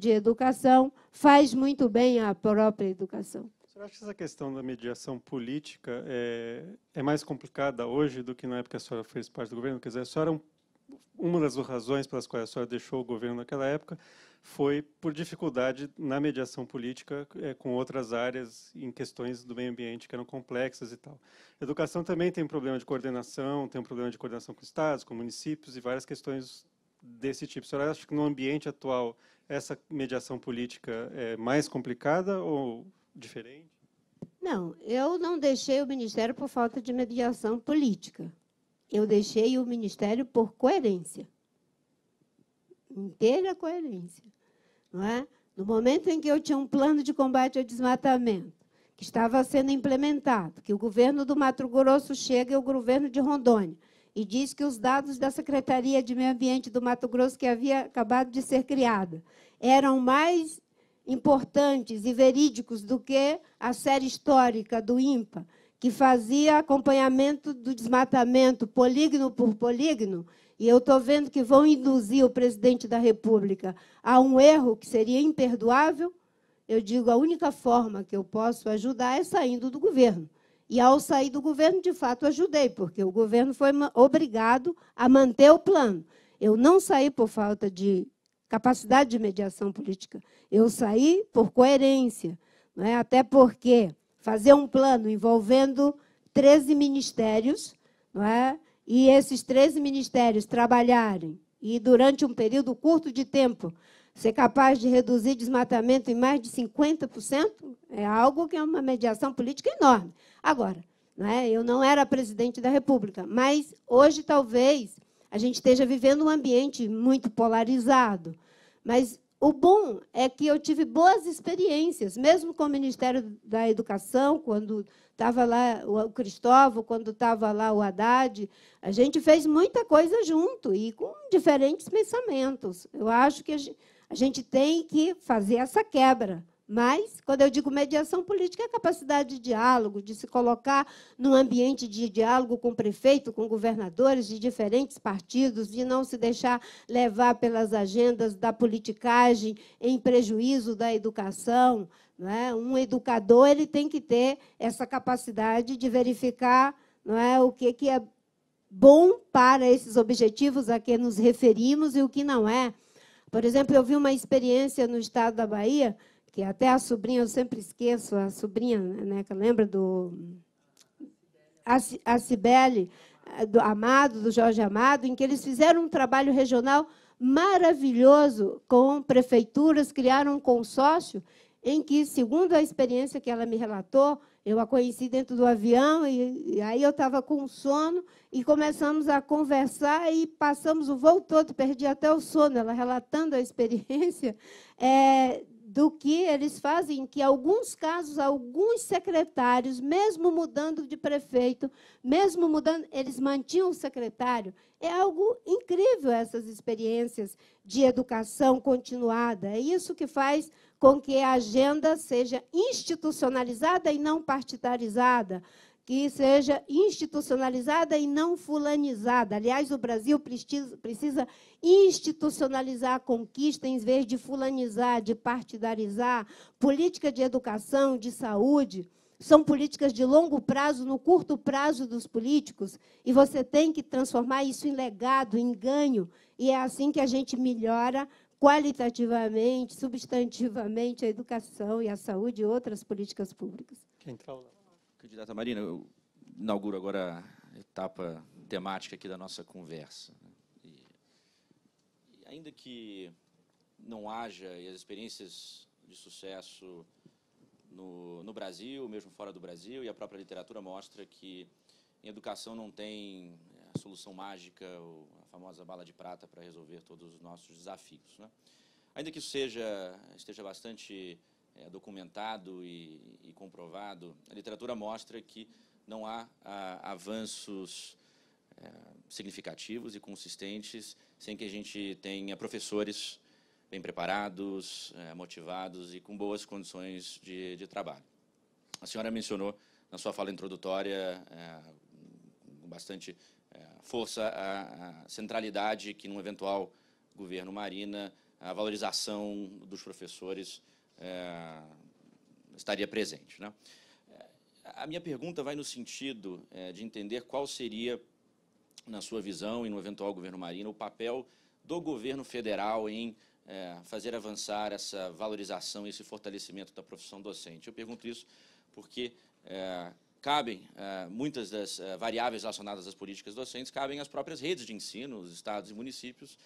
de educação, faz muito bem à própria educação. Você acha que essa questão da mediação política é mais complicada hoje do que na época que a senhora fez parte do governo? Quer dizer, a senhora, uma das razões pelas quais a senhora deixou o governo naquela época foi por dificuldade na mediação política com outras áreas em questões do meio ambiente que eram complexas e tal. A educação também tem um problema de coordenação, tem um problema de coordenação com estados, com municípios e várias questões desse tipo. A senhora acha que no ambiente atual essa mediação política é mais complicada ou diferente? Não, eu não deixei o Ministério por falta de mediação política. Eu deixei o Ministério por coerência. Inteira coerência. Não é? No momento em que eu tinha um plano de combate ao desmatamento, que estava sendo implementado, que o governo do Mato Grosso chega e o governo de Rondônia, e diz que os dados da Secretaria de Meio Ambiente do Mato Grosso, que havia acabado de ser criada, eram mais importantes e verídicos do que a série histórica do INPA, que fazia acompanhamento do desmatamento polígono por polígono, e eu estou vendo que vão induzir o presidente da República a um erro que seria imperdoável. Eu digo, a única forma que eu posso ajudar é saindo do governo. E, ao sair do governo, de fato, ajudei, porque o governo foi obrigado a manter o plano. Eu não saí por falta de capacidade de mediação política. Eu saí por coerência, não é? Até porque fazer um plano envolvendo 13 ministérios, não é? E esses 13 ministérios trabalharem e, durante um período curto de tempo, ser capaz de reduzir desmatamento em mais de 50%, é algo que é uma mediação política enorme. Agora, não é? Eu não era presidente da República, mas hoje, talvez, a gente esteja vivendo um ambiente muito polarizado. Mas o bom é que eu tive boas experiências, mesmo com o Ministério da Educação, quando estava lá o Cristóvão, quando estava lá o Haddad, a gente fez muita coisa junto e com diferentes pensamentos. Eu acho que a gente tem que fazer essa quebra. Mas, quando eu digo mediação política, é a capacidade de diálogo, de se colocar num ambiente de diálogo com o prefeito, com governadores de diferentes partidos, de não se deixar levar pelas agendas da politicagem em prejuízo da educação. Não é? Um educador ele tem que ter essa capacidade de verificar, não é, o que é bom para esses objetivos a que nos referimos e o que não é. Por exemplo, eu vi uma experiência no estado da Bahia, que até a sobrinha, eu sempre esqueço, a sobrinha, né, que lembra do... A Cibele, do Amado, do Jorge Amado, em que eles fizeram um trabalho regional maravilhoso com prefeituras, criaram um consórcio em que, segundo a experiência que ela me relatou, eu a conheci dentro do avião, e aí eu estava com sono, e começamos a conversar, e passamos o voo todo, perdi até o sono, ela relatando a experiência do que eles fazem, que, em alguns casos, alguns secretários, mesmo mudando de prefeito, mesmo mudando, eles mantinham o secretário. É algo incrível, essas experiências de educação continuada. É isso que faz com que a agenda seja institucionalizada e não partidarizada, que seja institucionalizada e não fulanizada. Aliás, o Brasil precisa institucionalizar a conquista em vez de fulanizar, de partidarizar. Política de educação, de saúde, são políticas de longo prazo, no curto prazo dos políticos, e você tem que transformar isso em legado, em ganho, e é assim que a gente melhora qualitativamente, substantivamente, a educação e a saúde e outras políticas públicas. Quem fala? Candidata Marina, eu inauguro agora a etapa temática aqui da nossa conversa. E ainda que não haja, e as experiências de sucesso no Brasil, mesmo fora do Brasil, e a própria literatura mostra que em educação não tem a solução mágica, a famosa bala de prata para resolver todos os nossos desafios, né? Ainda que isso esteja bastante documentado e comprovado, a literatura mostra que não há avanços significativos e consistentes sem que a gente tenha professores bem preparados, motivados e com boas condições de trabalho. A senhora mencionou, na sua fala introdutória, com bastante força, a centralidade que, num eventual governo Marina, a valorização dos professores estaria presente, né? A minha pergunta vai no sentido de entender qual seria, na sua visão e no eventual governo Marina, o papel do governo federal em fazer avançar essa valorização e esse fortalecimento da profissão docente. Eu pergunto isso porque cabem muitas das variáveis relacionadas às políticas docentes, cabem às próprias redes de ensino, os estados e municípios,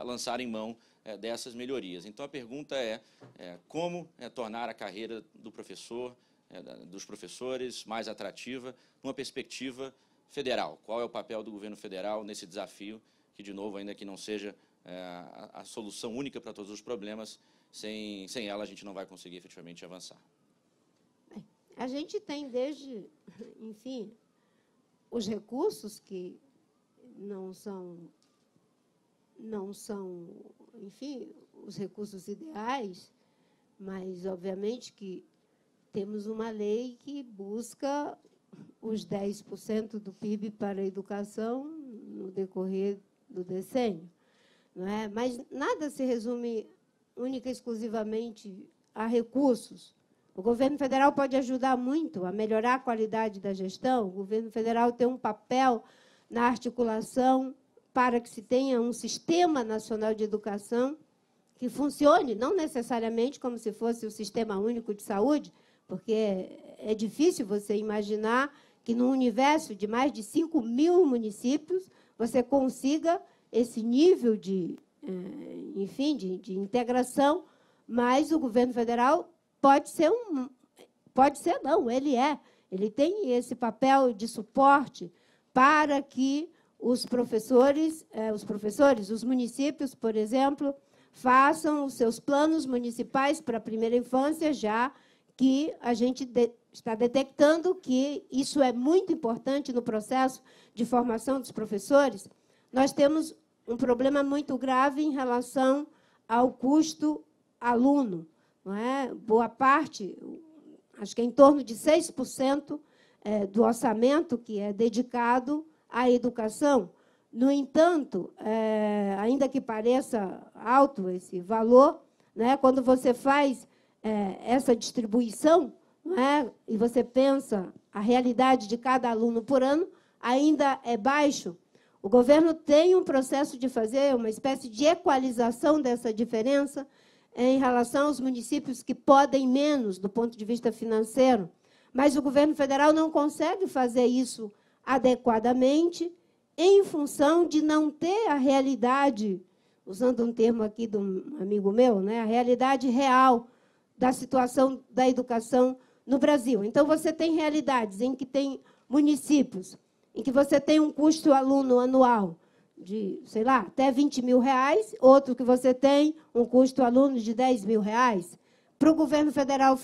lançarem mão dessas melhorias. Então, a pergunta é como tornar a carreira do professor, dos professores, mais atrativa, numa perspectiva federal. Qual é o papel do governo federal nesse desafio, que, de novo, ainda que não seja a solução única para todos os problemas, sem ela a gente não vai conseguir efetivamente avançar. A gente tem desde, enfim, os recursos que não são, enfim, os recursos ideais, mas, obviamente, que temos uma lei que busca os 10% do PIB para a educação no decorrer do decênio, não é? Mas nada se resume única e exclusivamente a recursos. O governo federal pode ajudar muito a melhorar a qualidade da gestão. O governo federal tem um papel na articulação para que se tenha um sistema nacional de educação que funcione, não necessariamente como se fosse o Sistema Único de Saúde, porque é difícil você imaginar que, no universo de mais de 5.000 municípios, você consiga esse nível de, enfim, de integração, mas o governo federal ele tem esse papel de suporte para que os municípios, por exemplo, façam os seus planos municipais para a primeira infância, já que a gente está detectando que isso é muito importante no processo de formação dos professores. Nós temos um problema muito grave em relação ao custo aluno. Não é? Boa parte, acho que é em torno de 6% do orçamento que é dedicado à educação. No entanto, ainda que pareça alto esse valor, né, quando você faz essa distribuição, não é, e você pensa a realidade de cada aluno por ano, ainda é baixo. O governo tem um processo de fazer uma espécie de equalização dessa diferença em relação aos municípios que podem menos do ponto de vista financeiro, mas o governo federal não consegue fazer isso adequadamente em função de não ter a realidade, usando um termo aqui de um amigo meu, né, a realidade real da situação da educação no Brasil. Então, você tem realidades em que tem municípios em que você tem um custo aluno anual de, sei lá, até R$20.000, outro que você tem um custo aluno de R$10.000. Para o governo federal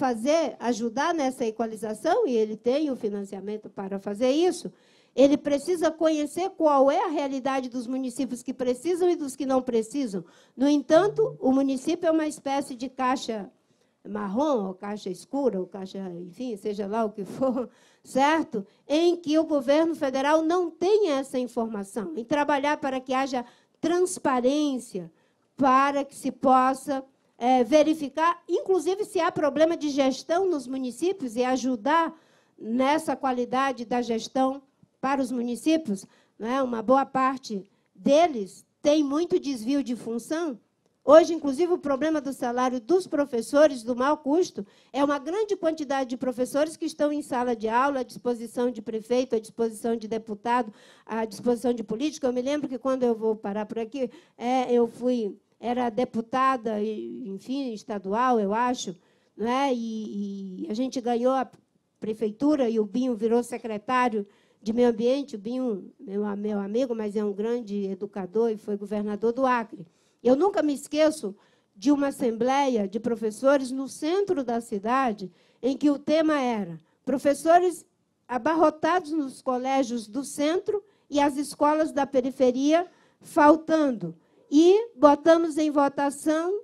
ajudar nessa equalização, e ele tem o financiamento para fazer isso, ele precisa conhecer qual é a realidade dos municípios que precisam e dos que não precisam. No entanto, o município é uma espécie de caixa marrom, ou caixa escura, ou caixa, enfim, seja lá o que for, certo? Em que o governo federal não tem essa informação, em trabalhar para que haja transparência, para que se possa verificar, inclusive, se há problema de gestão nos municípios e ajudar nessa qualidade da gestão para os municípios. Né? Uma boa parte deles tem muito desvio de função. Hoje, inclusive, o problema do salário dos professores, do mau custo, é uma grande quantidade de professores que estão em sala de aula, à disposição de prefeito, à disposição de deputado, à disposição de político. Eu me lembro que, quando eu vou parar por aqui, era deputada, enfim, estadual, eu acho, né? E a gente ganhou a prefeitura e o Binho virou secretário de Meio Ambiente. O Binho, meu amigo, mas é um grande educador e foi governador do Acre. Eu nunca me esqueço de uma assembleia de professores no centro da cidade, em que o tema era professores abarrotados nos colégios do centro e as escolas da periferia faltando. E botamos em votação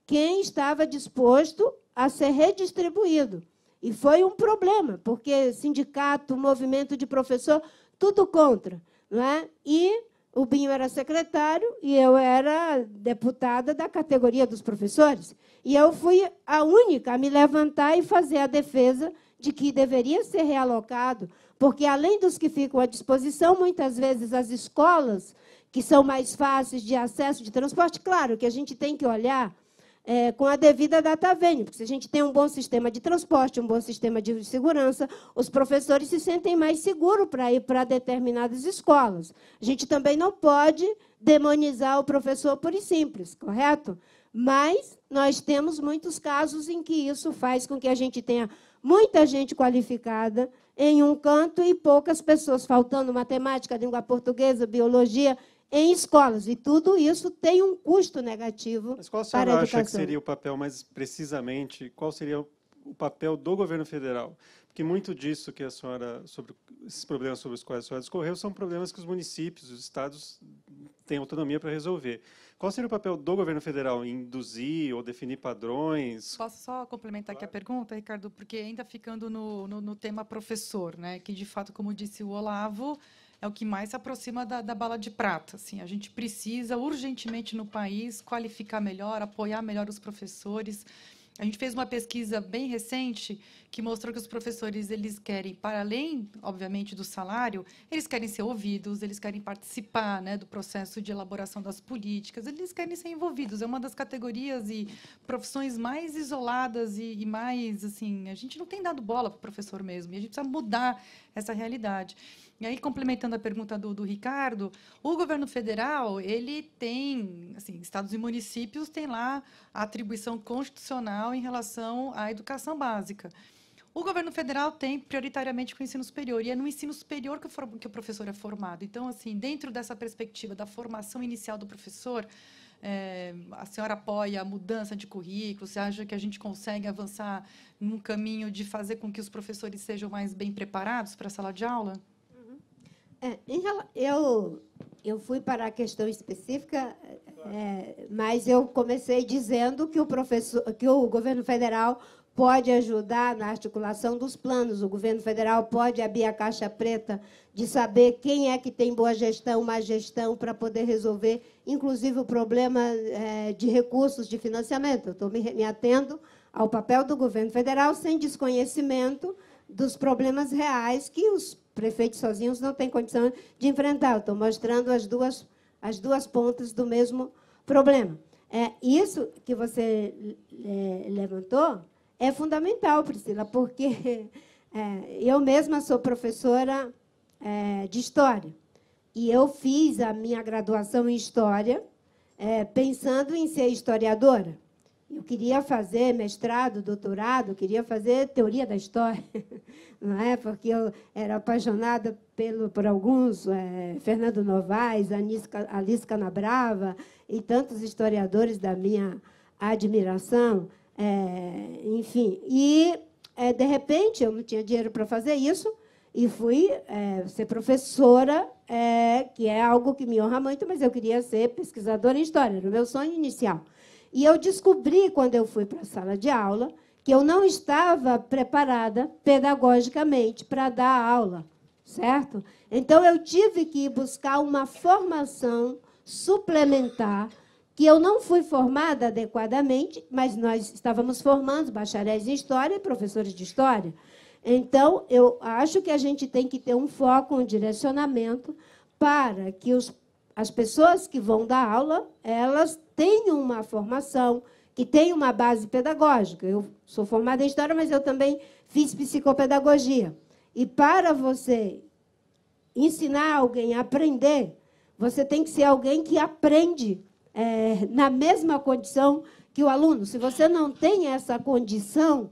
quem estava disposto a ser redistribuído. E foi um problema, porque sindicato, movimento de professor, tudo contra. Não é? E o Binho era secretário e eu era deputada da categoria dos professores. E eu fui a única a me levantar e fazer a defesa de que deveria ser realocado, porque, além dos que ficam à disposição, muitas vezes as escolas, que são mais fáceis de acesso de transporte, claro que a gente tem que olhar com a devida data vênia, porque se a gente tem um bom sistema de transporte, um bom sistema de segurança, os professores se sentem mais seguros para ir para determinadas escolas. A gente também não pode demonizar o professor puro e simples, correto? Mas nós temos muitos casos em que isso faz com que a gente tenha muita gente qualificada em um canto e poucas pessoas, faltando matemática, língua portuguesa, biologia, em escolas. E tudo isso tem um custo negativo para a educação. Mas qual a senhora acha que seria o papel, mais precisamente, qual seria o papel do governo federal? Porque muito disso que a senhora, sobre esses problemas sobre os quais a senhora discorreu, são problemas que os municípios, os estados têm autonomia para resolver. Qual seria o papel do governo federal em induzir ou definir padrões? Posso só complementar aqui a pergunta, Ricardo? Porque ainda ficando no tema professor, né, que, de fato, como disse o Olavo, é o que mais se aproxima da bala de prata. Assim, a gente precisa, urgentemente, no país, qualificar melhor, apoiar melhor os professores. A gente fez uma pesquisa bem recente que mostrou que os professores, eles querem, para além, obviamente, do salário, eles querem ser ouvidos, eles querem participar, né, do processo de elaboração das políticas, eles querem ser envolvidos. É uma das categorias e profissões mais isoladas e mais, assim, a gente não tem dado bola para o professor mesmo, e a gente precisa mudar essa realidade. E aí, complementando a pergunta do Ricardo, o governo federal, ele tem, assim, estados e municípios têm lá a atribuição constitucional em relação à educação básica. O governo federal tem prioritariamente com o ensino superior, e é no ensino superior que o professor é formado. Então, assim, dentro dessa perspectiva da formação inicial do professor, a senhora apoia a mudança de currículo? Você acha que a gente consegue avançar num caminho de fazer com que os professores sejam mais bem preparados para a sala de aula? Eu fui para a questão específica, mas eu comecei dizendo que o governo federal pode ajudar na articulação dos planos. O governo federal pode abrir a caixa preta de saber quem é que tem boa gestão, má gestão, para poder resolver, inclusive, o problema de recursos de financiamento. Eu estou me atendo ao papel do governo federal sem desconhecimento dos problemas reais que os prefeitos sozinhos não têm condição de enfrentar. Eu estou mostrando as duas pontas do mesmo problema. Isso que você levantou é fundamental, Priscila, porque eu mesma sou professora de História. E eu fiz a minha graduação em História pensando em ser historiadora. Eu queria fazer mestrado, doutorado, queria fazer teoria da história, não é? Porque eu era apaixonada por alguns, Fernando Novaes, Alice Canabrava e tantos historiadores da minha admiração, enfim. E, de repente, eu não tinha dinheiro para fazer isso e fui ser professora, que é algo que me honra muito, mas eu queria ser pesquisadora em História, era o meu sonho inicial. E eu descobri, quando eu fui para a sala de aula, que eu não estava preparada pedagogicamente para dar aula, certo? Então, eu tive que ir buscar uma formação suplementar, que eu não fui formada adequadamente, mas nós estávamos formando bacharéis em História e professores de História. Então, eu acho que a gente tem que ter um foco, um direcionamento, para que as pessoas que vão dar aula, elas tenham uma formação, que tenham uma base pedagógica. Eu sou formada em História, mas eu também fiz psicopedagogia. E para você ensinar alguém a aprender, você tem que ser alguém que aprende na mesma condição que o aluno. Se você não tem essa condição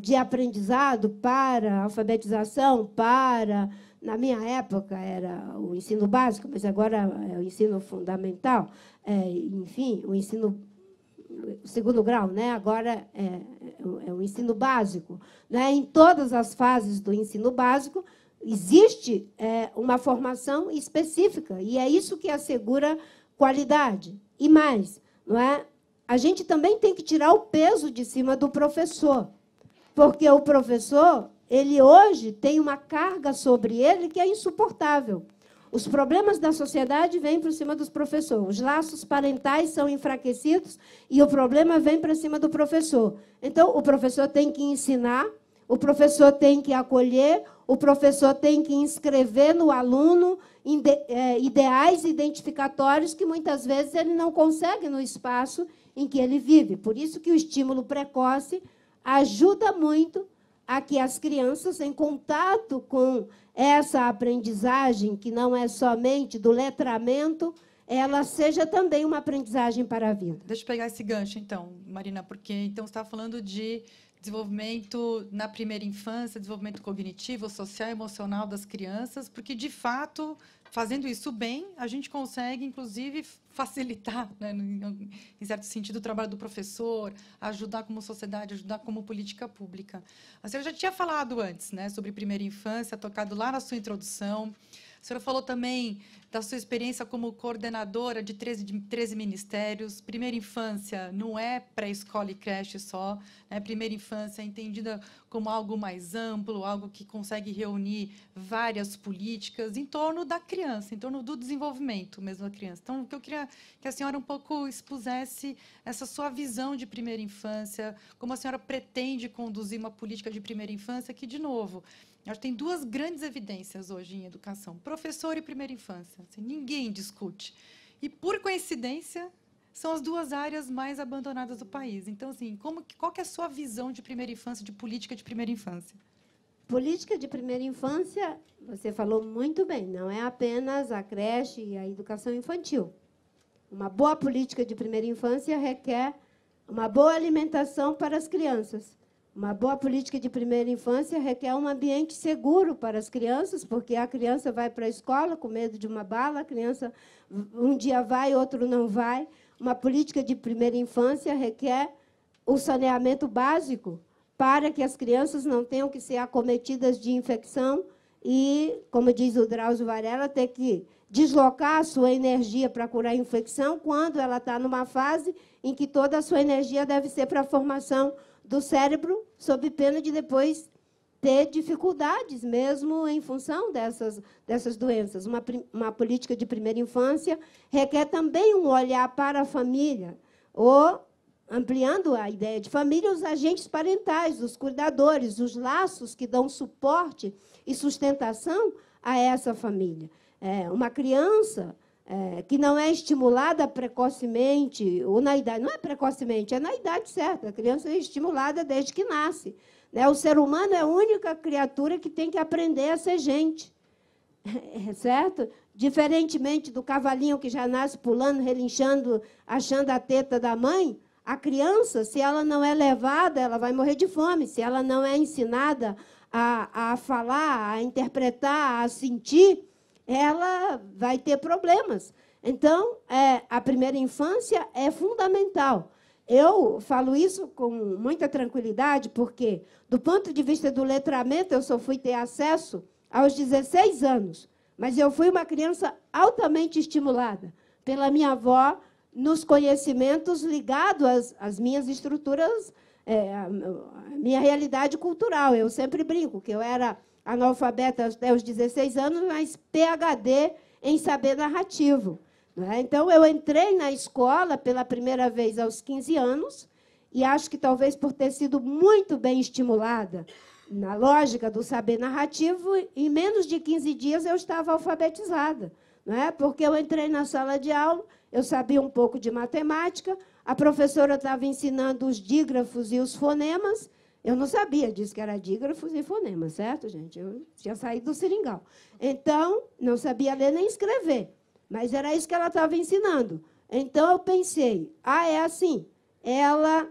de aprendizado para alfabetização, na minha época era o ensino básico, mas agora é o ensino fundamental, enfim, o ensino segundo grau, né? Agora é o ensino básico. Né? Em todas as fases do ensino básico, existe uma formação específica, e é isso que assegura qualidade. E mais, não é? A gente também tem que tirar o peso de cima do professor, porque o professor, ele hoje tem uma carga sobre ele que é insuportável. Os problemas da sociedade vêm por cima dos professores. Os laços parentais são enfraquecidos e o problema vem para cima do professor. Então, o professor tem que ensinar, o professor tem que acolher, o professor tem que inscrever no aluno ideais identificatórios que, muitas vezes, ele não consegue no espaço em que ele vive. Por isso que o estímulo precoce ajuda muito a que as crianças, em contato com essa aprendizagem, que não é somente do letramento, ela seja também uma aprendizagem para a vida. Deixa eu pegar esse gancho, então, Marina, porque então você está falando de desenvolvimento na primeira infância, desenvolvimento cognitivo, social e emocional das crianças, porque, de fato, fazendo isso bem, a gente consegue, inclusive, facilitar, né, em certo sentido, o trabalho do professor, ajudar como sociedade, ajudar como política pública. A senhora já tinha falado antes, né, sobre primeira infância, tocado lá na sua introdução. A senhora falou também da sua experiência como coordenadora de 13 ministérios. Primeira infância não é pré-escola e creche só. Né? Primeira infância é entendida como algo mais amplo, algo que consegue reunir várias políticas em torno da criança, em torno do desenvolvimento mesmo da criança. Então, o que eu queria que a senhora um pouco expusesse essa sua visão de primeira infância, como a senhora pretende conduzir uma política de primeira infância, que, de novo, acho que tem duas grandes evidências hoje em educação: professor e primeira infância. Assim, ninguém discute. E, por coincidência, são as duas áreas mais abandonadas do país. Então, assim, qual que é a sua visão de primeira infância, de política de primeira infância? Política de primeira infância, você falou muito bem, não é apenas a creche e a educação infantil. Uma boa política de primeira infância requer uma boa alimentação para as crianças. Uma boa política de primeira infância requer um ambiente seguro para as crianças, porque a criança vai para a escola com medo de uma bala, a criança um dia vai, outro não vai. Uma política de primeira infância requer o saneamento básico para que as crianças não tenham que ser acometidas de infecção e, como diz o Drauzio Varela, ter que deslocar a sua energia para curar a infecção quando ela está numa fase em que toda a sua energia deve ser para a formação do cérebro, sob pena de depois ter dificuldades, mesmo em função dessas doenças. Uma política de primeira infância requer também um olhar para a família, ou, ampliando a ideia de família, os agentes parentais, os cuidadores, os laços que dão suporte e sustentação a essa família. Uma criança que não é estimulada precocemente, ou na idade, não é precocemente, é na idade certa. A criança é estimulada desde que nasce. Né? O ser humano é a única criatura que tem que aprender a ser gente. Certo? Diferentemente do cavalinho que já nasce pulando, relinchando, achando a teta da mãe, a criança, se ela não é levada, ela vai morrer de fome. Se ela não é ensinada a falar, a interpretar, a sentir, ela vai ter problemas. Então, a primeira infância é fundamental. Eu falo isso com muita tranquilidade, porque, do ponto de vista do letramento, eu só fui ter acesso aos 16 anos. Mas eu fui uma criança altamente estimulada pela minha avó nos conhecimentos ligados às minhas estruturas, à minha realidade cultural. Eu sempre brinco que eu era analfabeta até os 16 anos, mas PhD em saber narrativo. Não é? Então, eu entrei na escola pela primeira vez aos 15 anos, e acho que talvez por ter sido muito bem estimulada na lógica do saber narrativo, em menos de 15 dias eu estava alfabetizada. Não é? Porque eu entrei na sala de aula, eu sabia um pouco de matemática, a professora estava ensinando os dígrafos e os fonemas. Eu não sabia disso, que era dígrafos e fonemas, certo, gente? Eu tinha saído do seringal. Então, não sabia ler nem escrever, mas era isso que ela estava ensinando. Então, eu pensei, é assim, ela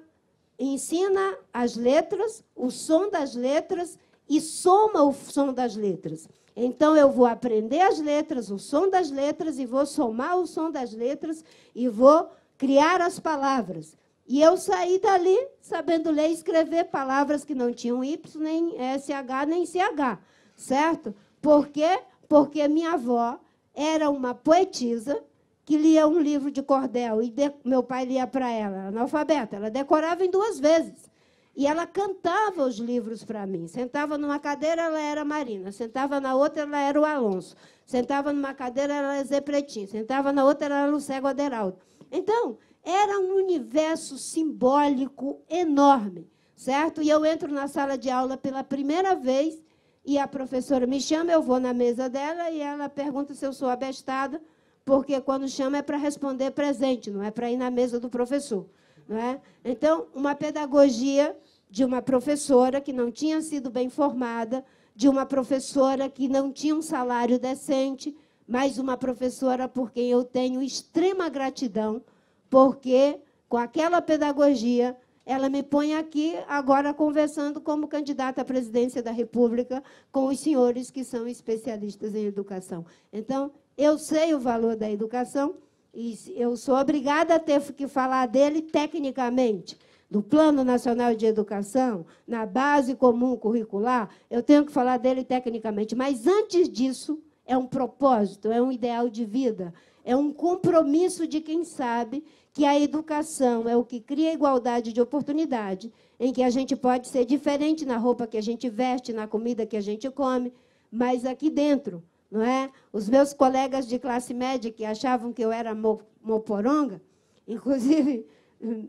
ensina as letras, o som das letras, e soma o som das letras. Então, eu vou aprender as letras, o som das letras, e vou somar o som das letras, e vou criar as palavras. E eu saí dali sabendo ler e escrever palavras que não tinham Y, nem SH, nem CH, certo? Por quê? Porque minha avó era uma poetisa que lia um livro de cordel, e meu pai lia para ela, analfabeta, ela decorava em 2 vezes. E ela cantava os livros para mim. Sentava numa cadeira, ela era Marina. Sentava na outra, ela era o Alonso. Sentava numa cadeira, ela era Zé Pretinho. Sentava na outra, ela era o Cego Aderaldo. Então, era um universo simbólico enorme, certo? E eu entro na sala de aula pela primeira vez e a professora me chama, eu vou na mesa dela e ela pergunta se eu sou abestada, porque quando chama é para responder presente, não é para ir na mesa do professor. Não é? Então, uma pedagogia de uma professora que não tinha sido bem formada, de uma professora que não tinha um salário decente, mas uma professora por quem eu tenho extrema gratidão, porque, com aquela pedagogia, ela me põe aqui, agora, conversando como candidata à presidência da República com os senhores que são especialistas em educação. Então, eu sei o valor da educação, e eu sou obrigada a ter que falar dele tecnicamente, do Plano Nacional de Educação, na base comum curricular, eu tenho que falar dele tecnicamente. Mas, antes disso, é um propósito, é um ideal de vida, é um compromisso de quem sabe que a educação é o que cria igualdade de oportunidade, em que a gente pode ser diferente na roupa que a gente veste, na comida que a gente come, mas aqui dentro, não é? Os meus colegas de classe média que achavam que eu era moporonga, inclusive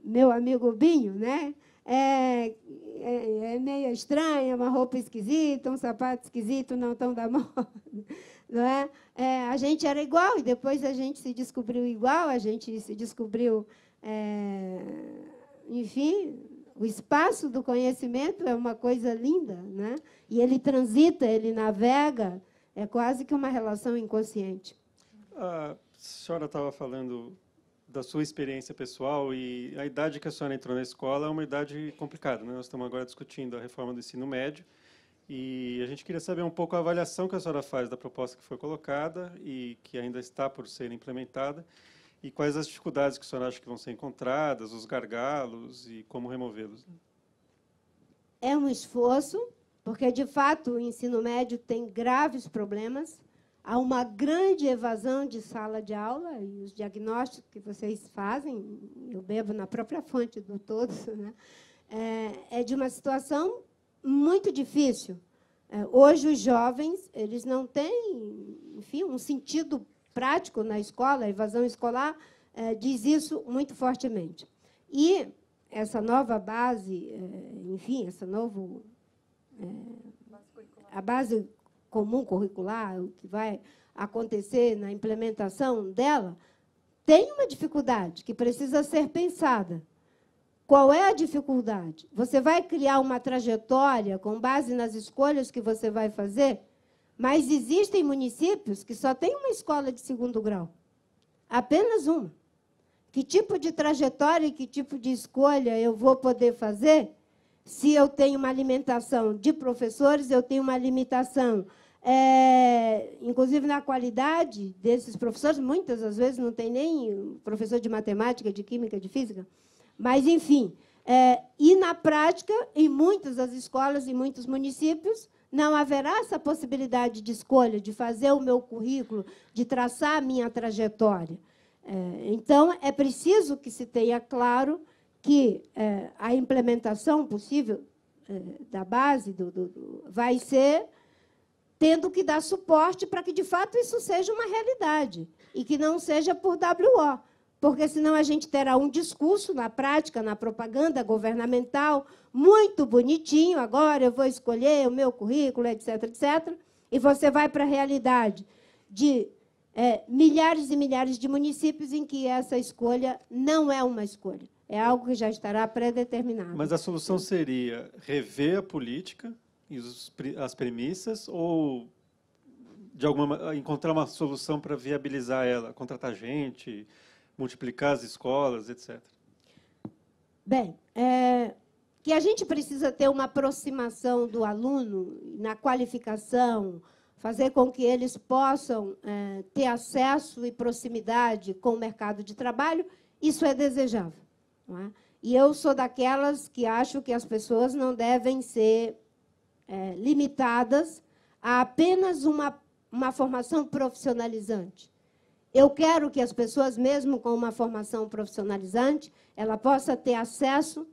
meu amigo Binho, né? É meio estranha, uma roupa esquisita, um sapato esquisito, não tão da moda. Não é? A gente era igual, e depois a gente se descobriu igual, a gente se descobriu... enfim, o espaço do conhecimento é uma coisa linda, né? E ele transita, ele navega, é quase que uma relação inconsciente. A senhora estava falando da sua experiência pessoal e a idade que a senhora entrou na escola é uma idade complicada, né? Nós estamos agora discutindo a reforma do ensino médio e a gente queria saber um pouco a avaliação que a senhora faz da proposta que foi colocada e que ainda está por ser implementada e quais as dificuldades que a senhora acha que vão ser encontradas, os gargalos e como removê-los. É um esforço, porque, de fato, o ensino médio tem graves problemas. Há uma grande evasão de sala de aula, e os diagnósticos que vocês fazem, eu bebo na própria fonte do todos, né? É de uma situação muito difícil. Hoje, os jovens eles não têm, enfim, um sentido prático na escola, a evasão escolar diz isso muito fortemente. E essa nova base, enfim, essa nova... a base comum curricular, o que vai acontecer na implementação dela, tem uma dificuldade que precisa ser pensada. Qual é a dificuldade? Você vai criar uma trajetória com base nas escolhas que você vai fazer, mas existem municípios que só têm uma escola de 2º grau. Apenas uma. Que tipo de trajetória e que tipo de escolha eu vou poder fazer se eu tenho uma alimentação de professores, eu tenho uma limitação, inclusive na qualidade desses professores, muitas das vezes não tem nem professor de matemática, de química, de física, mas, enfim, e na prática, em muitas das escolas, em muitos municípios, não haverá essa possibilidade de escolha, de fazer o meu currículo, de traçar a minha trajetória. Então, é preciso que se tenha claro que a implementação possível da base vai ser tendo que dar suporte para que, de fato, isso seja uma realidade e que não seja por WO, porque, senão, a gente terá um discurso na prática, na propaganda governamental, muito bonitinho, agora eu vou escolher o meu currículo, etc., etc., e você vai para a realidade de milhares e milhares de municípios em que essa escolha não é uma escolha. É algo que já estará pré-determinado. Mas a solução seria rever a política e as premissas ou, de alguma encontrar uma solução para viabilizar ela, contratar gente, multiplicar as escolas, etc. Bem, que a gente precisa ter uma aproximação do aluno na qualificação, fazer com que eles possam ter acesso e proximidade com o mercado de trabalho, isso é desejável. Não é? E eu sou daquelas que acho que as pessoas não devem ser limitadas a apenas uma formação profissionalizante. Eu quero que as pessoas, mesmo com uma formação profissionalizante, ela possa ter acesso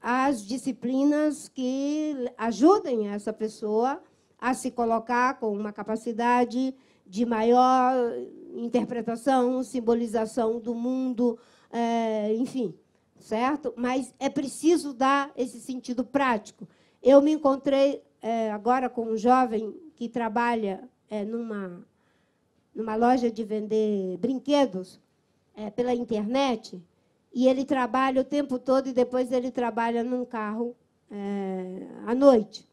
as disciplinas que ajudem essa pessoa a se colocar com uma capacidade de maior interpretação, simbolização do mundo, enfim, certo? Mas é preciso dar esse sentido prático. Eu me encontrei agora com um jovem que trabalha numa loja de vender brinquedos pela internet, e ele trabalha o tempo todo e depois ele trabalha num carro à noite.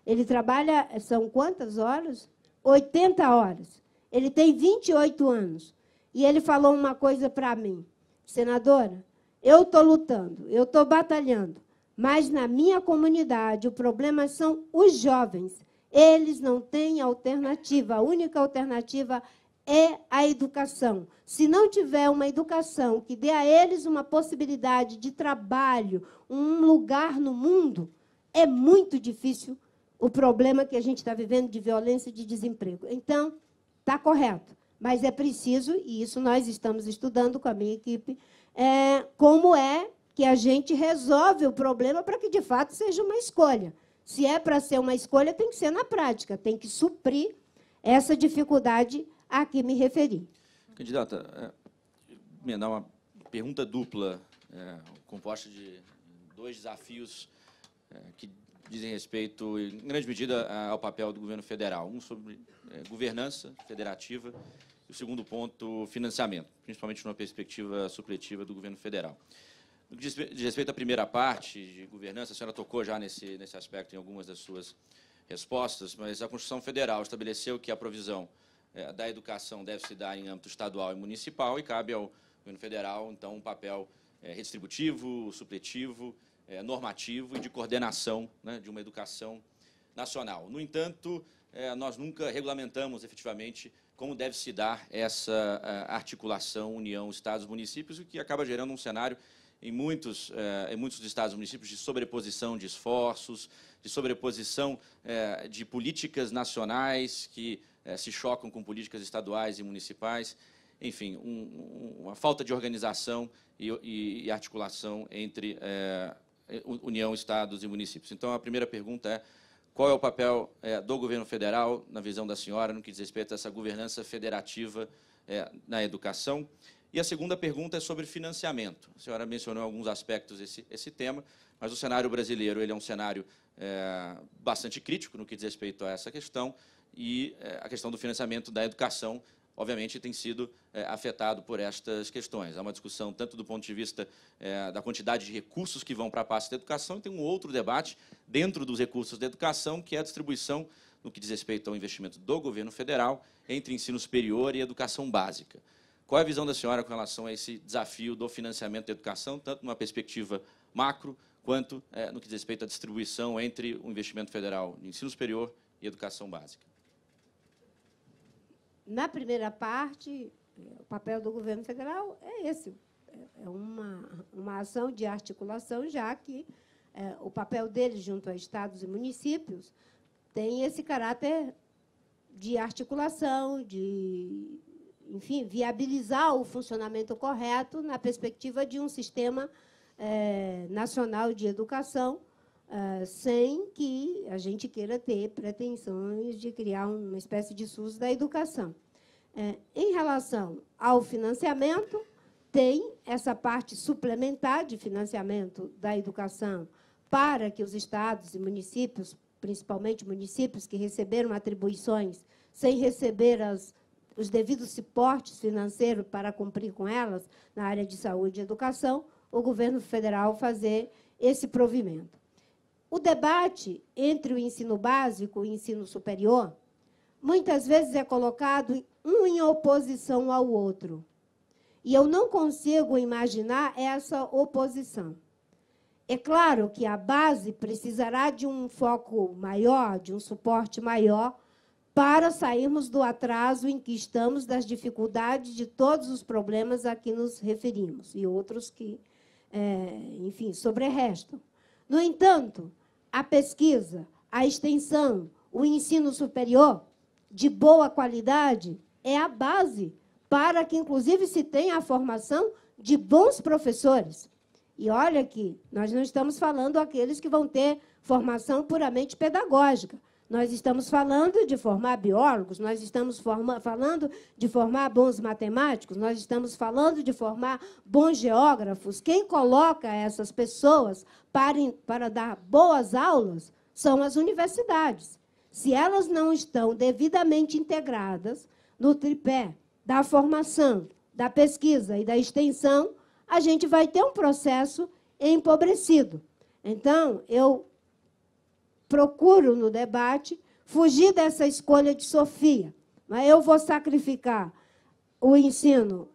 Ele trabalha, são quantas horas? 80 horas. Ele tem 28 anos. E ele falou uma coisa para mim: senadora, eu estou lutando, eu estou batalhando, mas na minha comunidade o problema são os jovens. Eles não têm alternativa. A única alternativa é a educação. Se não tiver uma educação que dê a eles uma possibilidade de trabalho, um lugar no mundo, é muito difícil o problema que a gente está vivendo de violência e de desemprego. Então, está correto, mas é preciso, e isso nós estamos estudando com a minha equipe, como é que a gente resolve o problema para que, de fato, seja uma escolha. Se é para ser uma escolha, tem que ser na prática, tem que suprir essa dificuldade a que me referi. Candidata, emendar uma pergunta dupla, composta de dois desafios que dizem respeito, em grande medida, ao papel do governo federal. Um sobre governança federativa e o segundo ponto, financiamento, principalmente numa perspectiva supletiva do governo federal. No que diz respeito à primeira parte de governança, a senhora tocou já nesse aspecto em algumas das suas respostas, mas a Constituição Federal estabeleceu que a provisão da educação deve se dar em âmbito estadual e municipal e cabe ao governo federal, então, um papel redistributivo, supletivo, normativo e de coordenação, né, de uma educação nacional. No entanto, nós nunca regulamentamos efetivamente como deve se dar essa articulação União, Estados, municípios, o que acaba gerando um cenário em muitos dos estados e municípios de sobreposição de esforços, de sobreposição de políticas nacionais que se chocam com políticas estaduais e municipais, enfim, uma falta de organização e articulação entre União, estados e municípios. Então, a primeira pergunta é: qual é o papel do governo federal, na visão da senhora, no que diz respeito a essa governança federativa na educação? E a segunda pergunta é sobre financiamento. A senhora mencionou alguns aspectos esse tema, mas o cenário brasileiro ele é um cenário bastante crítico no que diz respeito a essa questão, e a questão do financiamento da educação, obviamente, tem sido afetado por estas questões. Há uma discussão tanto do ponto de vista da quantidade de recursos que vão para a pasta da educação, e tem um outro debate dentro dos recursos da educação, que é a distribuição, no que diz respeito ao investimento do governo federal, entre ensino superior e educação básica. Qual é a visão da senhora com relação a esse desafio do financiamento da educação, tanto numa perspectiva macro, quanto no que diz respeito à distribuição entre o investimento federal de ensino superior e educação básica? Na primeira parte, o papel do governo federal é esse. É uma ação de articulação, já que o papel dele junto a estados e municípios tem esse caráter de articulação, de, enfim, viabilizar o funcionamento correto na perspectiva de um sistema nacional de educação, sem que a gente queira ter pretensões de criar uma espécie de SUS da educação. Em relação ao financiamento, tem essa parte suplementar de financiamento da educação para que os estados e municípios, principalmente municípios que receberam atribuições sem receber os devidos suportes financeiros para cumprir com elas na área de saúde e educação, o governo federal fazer esse provimento. O debate entre o ensino básico e o ensino superior, muitas vezes é colocado um em oposição ao outro. E eu não consigo imaginar essa oposição. É claro que a base precisará de um foco maior, de um suporte maior, para sairmos do atraso em que estamos, das dificuldades de todos os problemas a que nos referimos, e outros que, enfim, sobrerestam. No entanto, a pesquisa, a extensão, o ensino superior de boa qualidade é a base para que, inclusive, se tenha a formação de bons professores. E olha que nós não estamos falando aqueles que vão ter formação puramente pedagógica. Nós estamos falando de formar biólogos, nós estamos falando de formar bons matemáticos, nós estamos falando de formar bons geógrafos. Quem coloca essas pessoas para dar boas aulas são as universidades. Se elas não estão devidamente integradas no tripé da formação, da pesquisa e da extensão, a gente vai ter um processo empobrecido. Então, eu procuro, no debate, fugir dessa escolha de Sofia. Mas eu vou sacrificar o ensino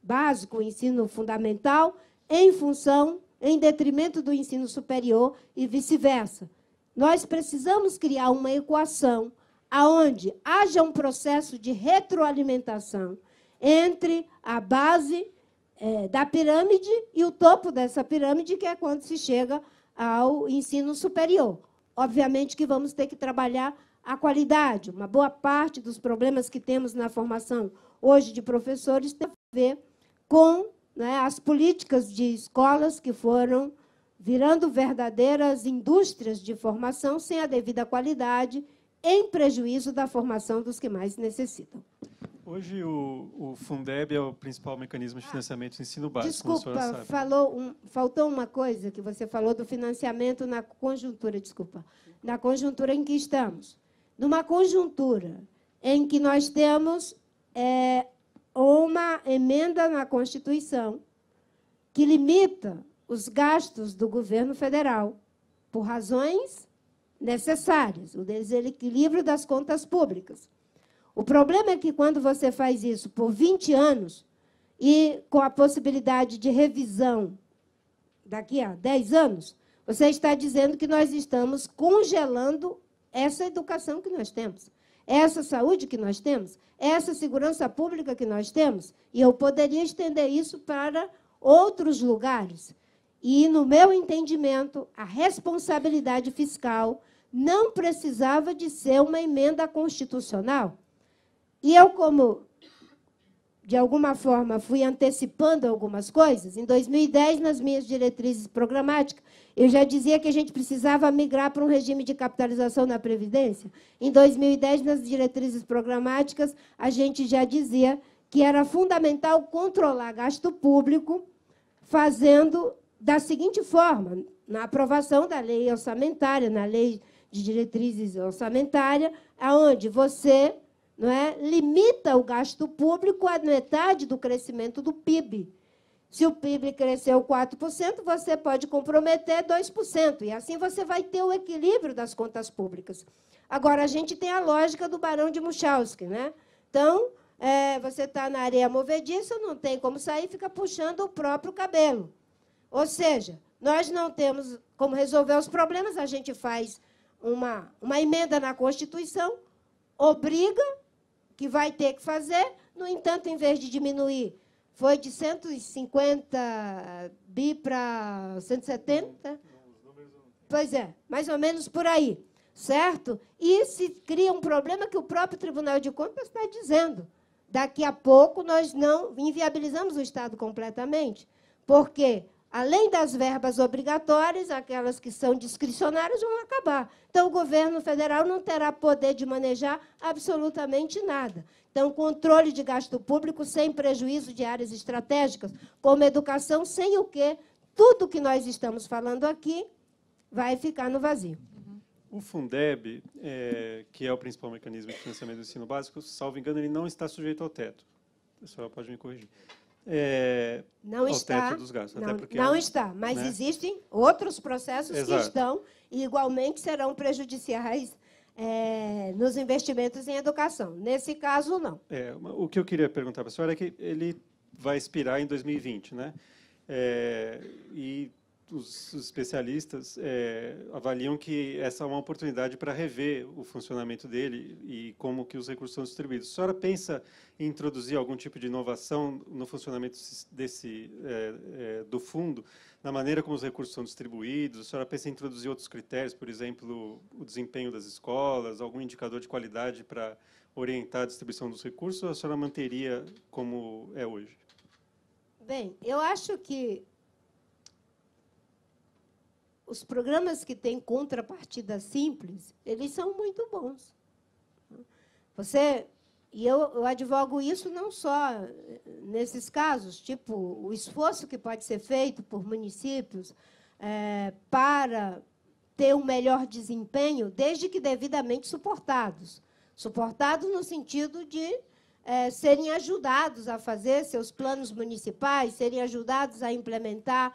básico, o ensino fundamental, em detrimento do ensino superior e vice-versa. Nós precisamos criar uma equação onde haja um processo de retroalimentação entre a base da pirâmide e o topo dessa pirâmide, que é quando se chega ao ensino superior. Obviamente que vamos ter que trabalhar a qualidade. Uma boa parte dos problemas que temos na formação hoje de professores tem a ver com, né, as políticas de escolas que foram virando verdadeiras indústrias de formação sem a devida qualidade, em prejuízo da formação dos que mais necessitam. Hoje, o Fundeb é o principal mecanismo de financiamento do ensino básico. Desculpa, faltou uma coisa que você falou do financiamento na conjuntura, na conjuntura em que estamos. Numa conjuntura em que nós temos uma emenda na Constituição que limita os gastos do governo federal por razões necessárias, o desequilíbrio das contas públicas. O problema é que, quando você faz isso por 20 anos, e com a possibilidade de revisão daqui a 10 anos, você está dizendo que nós estamos congelando essa educação que nós temos, essa saúde que nós temos, essa segurança pública que nós temos, e eu poderia estender isso para outros lugares. E, no meu entendimento, a responsabilidade fiscal não precisava de ser uma emenda constitucional. E eu, como, de alguma forma, fui antecipando algumas coisas, em 2010, nas minhas diretrizes programáticas, eu já dizia que a gente precisava migrar para um regime de capitalização na Previdência. Em 2010, nas diretrizes programáticas, a gente já dizia que era fundamental controlar gasto público, fazendo da seguinte forma, na aprovação da lei orçamentária, na lei de diretrizes orçamentárias, onde você, não é, limita o gasto público à metade do crescimento do PIB. Se o PIB cresceu 4%, você pode comprometer 2%, e assim você vai ter o equilíbrio das contas públicas. Agora, a gente tem a lógica do Barão de Munchausen, né? Então, você está na areia movediça, não tem como sair, fica puxando o próprio cabelo. Ou seja, nós não temos como resolver os problemas, a gente faz uma emenda na Constituição, obriga, que vai ter que fazer, no entanto, em vez de diminuir, foi de 150 bi para 170? Pois é, mais ou menos por aí, certo? E se cria um problema que o próprio Tribunal de Contas está dizendo. Daqui a pouco, nós não inviabilizamos o Estado completamente, porque, além das verbas obrigatórias, aquelas que são discricionárias vão acabar. Então, o governo federal não terá poder de manejar absolutamente nada. Então, controle de gasto público sem prejuízo de áreas estratégicas, como educação, sem o quê? Tudo que nós estamos falando aqui vai ficar no vazio. O Fundeb, que é o principal mecanismo de financiamento do ensino básico, salvo engano, ele não está sujeito ao teto. A senhora pode me corrigir. Não está, teto dos gastos, não, até porque não está, mas, né, existem outros processos que estão e igualmente serão prejudiciais nos investimentos em educação. Nesse caso, não. O que eu queria perguntar para a senhora é que ele vai expirar em 2020, né? E os especialistas avaliam que essa é uma oportunidade para rever o funcionamento dele e como que os recursos são distribuídos. A senhora pensa em introduzir algum tipo de inovação no funcionamento do fundo, na maneira como os recursos são distribuídos? A senhora pensa em introduzir outros critérios, por exemplo, o desempenho das escolas, algum indicador de qualidade para orientar a distribuição dos recursos, ou a senhora manteria como é hoje? Bem, eu acho que os programas que têm contrapartida simples, eles são muito bons. Eu advogo isso não só nesses casos, tipo o esforço que pode ser feito por municípios para ter um melhor desempenho, desde que devidamente suportados. Suportados no sentido de serem ajudados a fazer seus planos municipais, serem ajudados a implementar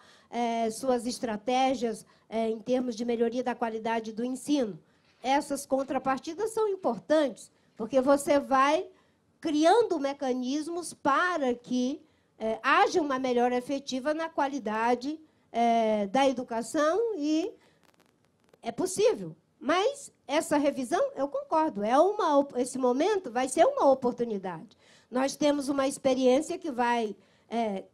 suas estratégias em termos de melhoria da qualidade do ensino. Essas contrapartidas são importantes, porque você vai criando mecanismos para que haja uma melhora efetiva na qualidade da educação e é possível. Mas essa revisão, eu concordo, esse momento vai ser uma oportunidade. Nós temos uma experiência que vai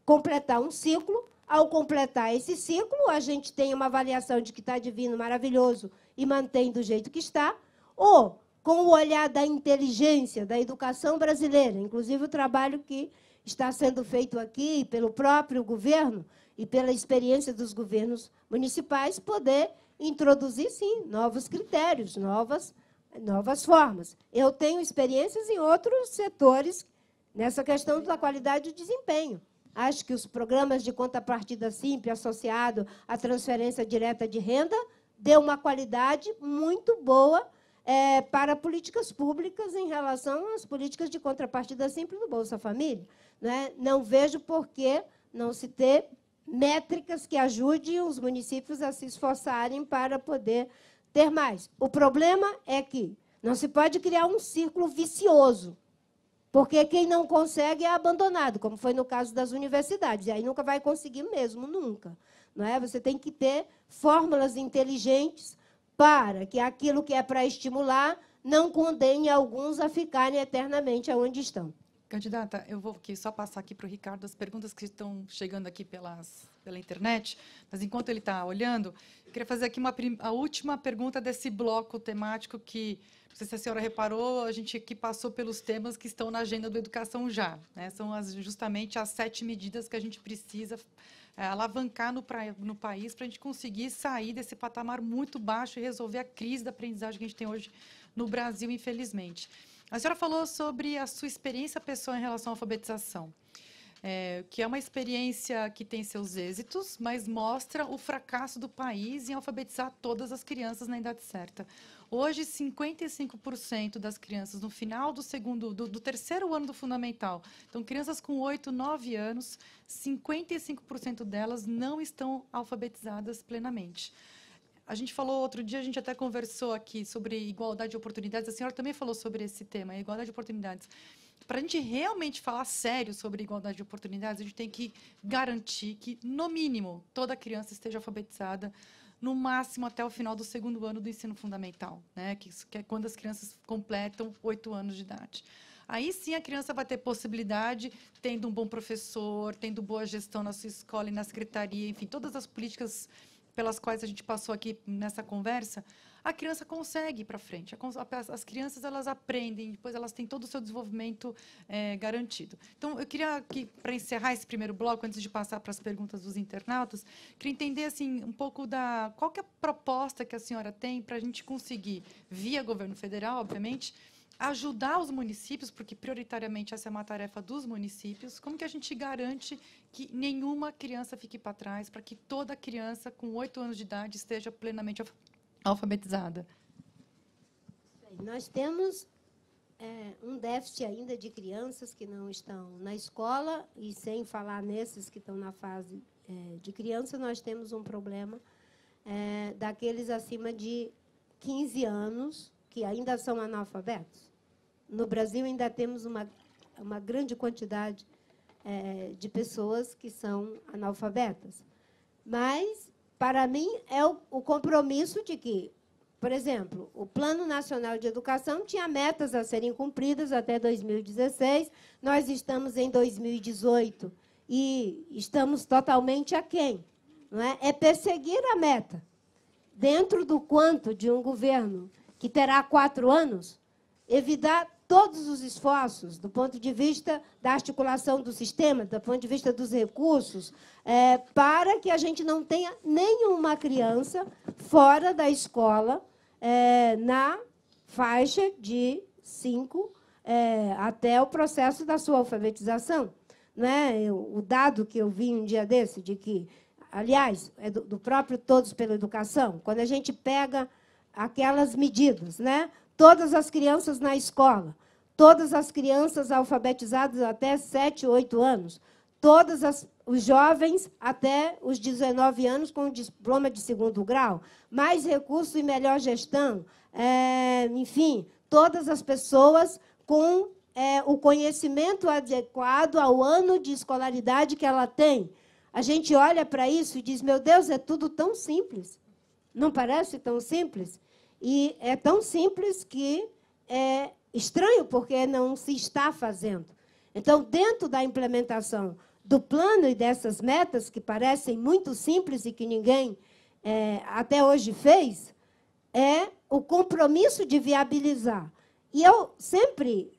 completar um ciclo. Ao completar esse ciclo, a gente tem uma avaliação de que está divino, maravilhoso, e mantém do jeito que está, ou, com o olhar da inteligência, da educação brasileira, inclusive o trabalho que está sendo feito aqui pelo próprio governo e pela experiência dos governos municipais, poder introduzir, sim, novos critérios, novas formas. Eu tenho experiências em outros setores nessa questão da qualidade do desempenho. Acho que os programas de contrapartida simples associado à transferência direta de renda deu uma qualidade muito boa para políticas públicas em relação às políticas de contrapartida simples do Bolsa Família. Né? Não vejo por que não se ter métricas que ajudem os municípios a se esforçarem para poder ter mais. O problema é que não se pode criar um círculo vicioso, porque quem não consegue é abandonado, como foi no caso das universidades. E aí nunca vai conseguir mesmo, nunca. Não é? Você tem que ter fórmulas inteligentes para que aquilo que é para estimular não condene alguns a ficarem eternamente onde estão. Candidata, eu vou só passar aqui para o Ricardo as perguntas que estão chegando aqui pela internet, mas enquanto ele está olhando, eu queria fazer aqui a última pergunta desse bloco temático que, não sei se a senhora reparou, a gente aqui passou pelos temas que estão na agenda do Educação Já. Né? São justamente as 7 medidas que a gente precisa alavancar no país para a gente conseguir sair desse patamar muito baixo e resolver a crise da aprendizagem que a gente tem hoje no Brasil, infelizmente. A senhora falou sobre a sua experiência pessoal em relação à alfabetização, que é uma experiência que tem seus êxitos, mas mostra o fracasso do país em alfabetizar todas as crianças na idade certa. Hoje, 55% das crianças no final do terceiro ano do fundamental, então crianças com 8, 9 anos, 55% delas não estão alfabetizadas plenamente. A gente falou outro dia, a gente até conversou aqui sobre igualdade de oportunidades, a senhora também falou sobre esse tema, igualdade de oportunidades. Para a gente realmente falar sério sobre igualdade de oportunidades, a gente tem que garantir que, no mínimo, toda criança esteja alfabetizada, no máximo até o final do 2º ano do ensino fundamental, né? que é quando as crianças completam 8 anos de idade. Aí sim a criança vai ter possibilidade, tendo um bom professor, tendo boa gestão na sua escola e na secretaria, enfim, todas as políticas pelas quais a gente passou aqui nessa conversa, a criança consegue ir para frente. As crianças, elas aprendem, depois elas têm todo o seu desenvolvimento garantido. Então, eu queria, para encerrar esse primeiro bloco, antes de passar para as perguntas dos internautas, queria entender assim, um pouco qual que é a proposta que a senhora tem para a gente conseguir, via governo federal, obviamente, ajudar os municípios, porque prioritariamente essa é uma tarefa dos municípios, como que a gente garante que nenhuma criança fique para trás, para que toda criança com 8 anos de idade esteja plenamente alfabetizada? Nós temos um déficit ainda de crianças que não estão na escola, e sem falar nesses que estão na fase de criança, nós temos um problema daqueles acima de 15 anos que ainda são analfabetos. No Brasil, ainda temos uma grande quantidade de pessoas que são analfabetas. Mas, para mim, é o compromisso de que, por exemplo, o Plano Nacional de Educação tinha metas a serem cumpridas até 2016, nós estamos em 2018 e estamos totalmente aquém. Não é? É perseguir a meta. Dentro do quanto de um governo que terá 4 anos, evitar todos os esforços, do ponto de vista da articulação do sistema, do ponto de vista dos recursos, para que a gente não tenha nenhuma criança fora da escola na faixa de 5 até o processo da sua alfabetização. Não é? O dado que eu vi um dia desse, de que, aliás, é do próprio Todos pela Educação, quando a gente pega aquelas medidas, né? Todas as crianças na escola, todas as crianças alfabetizadas até 7, 8 anos, todos os jovens até os 19 anos com diploma de 2º grau, mais recurso e melhor gestão, enfim, todas as pessoas com o conhecimento adequado ao ano de escolaridade que ela tem. A gente olha para isso e diz, meu Deus, é tudo tão simples. Não parece tão simples? E é tão simples que é estranho, porque não se está fazendo. Então, dentro da implementação do plano e dessas metas, que parecem muito simples e que ninguém até hoje fez, é o compromisso de viabilizar. E eu sempre,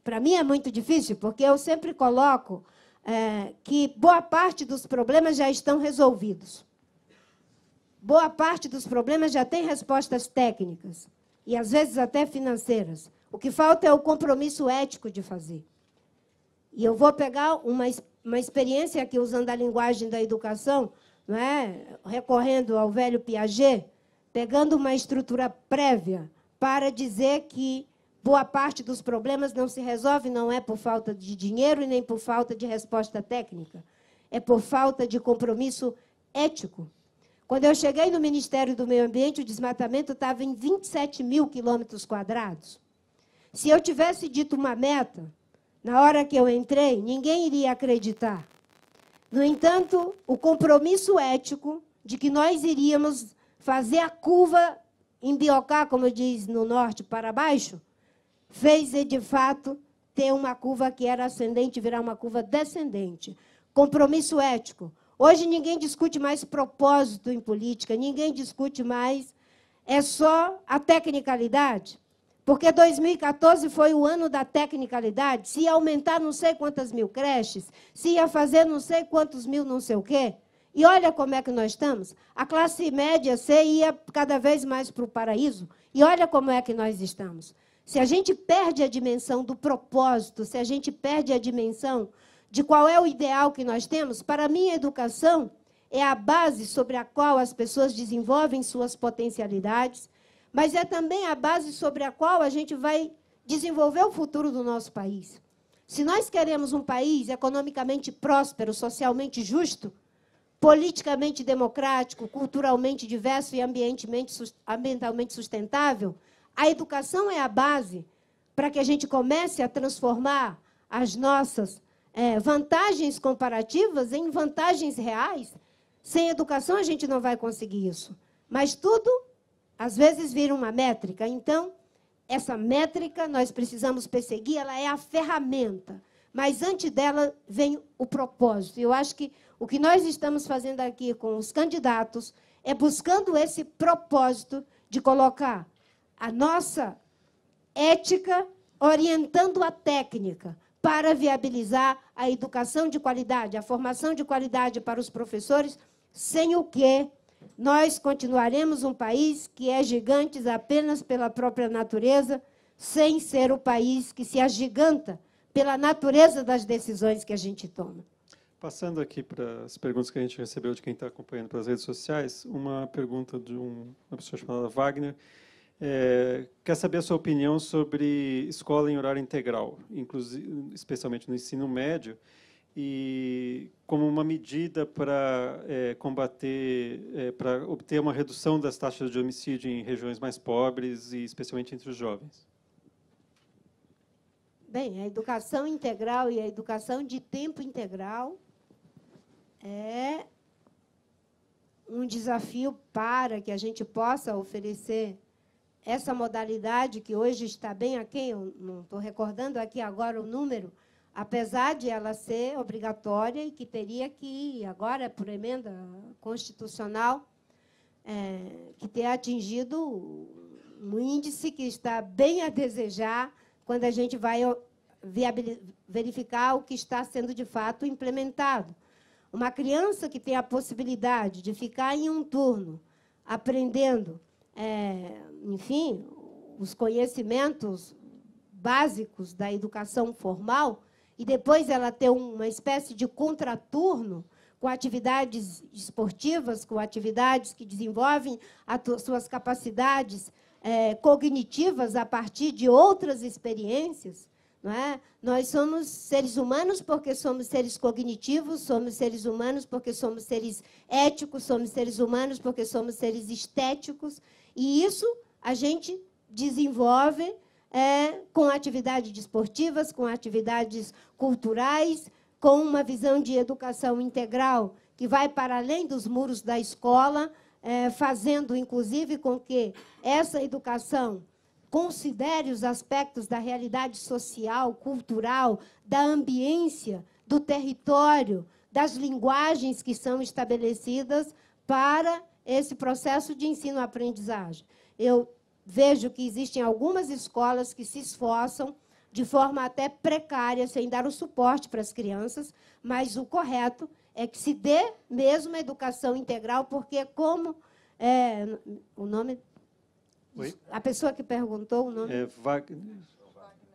para mim é muito difícil, porque eu sempre coloco que boa parte dos problemas já estão resolvidos. Boa parte dos problemas já tem respostas técnicas e, às vezes, até financeiras. O que falta é o compromisso ético de fazer. E eu vou pegar uma experiência aqui, usando a linguagem da educação, não é? Recorrendo ao velho Piaget, pegando uma estrutura prévia para dizer que boa parte dos problemas não se resolve, não é por falta de dinheiro e nem por falta de resposta técnica, é por falta de compromisso ético. Quando eu cheguei no Ministério do Meio Ambiente, o desmatamento estava em 27 mil quilômetros quadrados. Se eu tivesse dito uma meta, na hora que eu entrei, ninguém iria acreditar. No entanto, o compromisso ético de que nós iríamos fazer a curva embiocar, como diz no norte, para baixo, fez, de fato, ter uma curva que era ascendente virar uma curva descendente. Compromisso ético. Hoje ninguém discute mais propósito em política, ninguém discute mais, é só a tecnicalidade. Porque 2014 foi o ano da tecnicalidade, se ia aumentar não sei quantas mil creches, se ia fazer não sei quantos mil não sei o quê. E olha como é que nós estamos. A classe média C ia cada vez mais para o paraíso, e olha como é que nós estamos. Se a gente perde a dimensão do propósito, se a gente perde a dimensão de qual é o ideal que nós temos, para mim, a educação é a base sobre a qual as pessoas desenvolvem suas potencialidades, mas é também a base sobre a qual a gente vai desenvolver o futuro do nosso país. Se nós queremos um país economicamente próspero, socialmente justo, politicamente democrático, culturalmente diverso e ambientalmente sustentável, a educação é a base para que a gente comece a transformar as nossas vantagens comparativas em vantagens reais. Sem educação, a gente não vai conseguir isso. Mas tudo, às vezes, vira uma métrica. Então, essa métrica, nós precisamos perseguir, ela é a ferramenta. Mas, antes dela, vem o propósito. E eu acho que o que nós estamos fazendo aqui com os candidatos é buscando esse propósito de colocar a nossa ética orientando a técnica, para viabilizar a educação de qualidade, a formação de qualidade para os professores, sem o que nós continuaremos um país que é gigante apenas pela própria natureza, sem ser o país que se agiganta pela natureza das decisões que a gente toma. Passando aqui para as perguntas que a gente recebeu de quem está acompanhando pelas redes sociais, uma pergunta de uma pessoa chamada Wagner, quer saber a sua opinião sobre escola em horário integral, inclusive, especialmente no ensino médio, e como uma medida para combater, para obter uma redução das taxas de homicídio em regiões mais pobres e especialmente entre os jovens. Bem, a educação integral e a educação de tempo integral é um desafio para que a gente possa oferecer essa modalidade que hoje está bem aquém, eu não estou recordando aqui agora o número, apesar de ela ser obrigatória e que teria que, agora, por emenda constitucional, que ter atingido um índice que está bem a desejar quando a gente vai verificar o que está sendo, de fato, implementado. Uma criança que tem a possibilidade de ficar em um turno aprendendo, enfim, os conhecimentos básicos da educação formal, e depois ela ter uma espécie de contraturno com atividades esportivas, com atividades que desenvolvem suas capacidades cognitivas a partir de outras experiências, não é? Nós somos seres humanos porque somos seres cognitivos, somos seres humanos porque somos seres éticos, somos seres humanos porque somos seres estéticos, e isso a gente desenvolve com atividades desportivas, com atividades culturais, com uma visão de educação integral que vai para além dos muros da escola, fazendo, inclusive, com que essa educação considere os aspectos da realidade social, cultural, da ambiência, do território, das linguagens que são estabelecidas para esse processo de ensino-aprendizagem. Eu vejo que existem algumas escolas que se esforçam de forma até precária, sem dar o suporte para as crianças, mas o correto é que se dê mesmo a educação integral, porque como o nome... Oi? A pessoa que perguntou o nome... Wagner.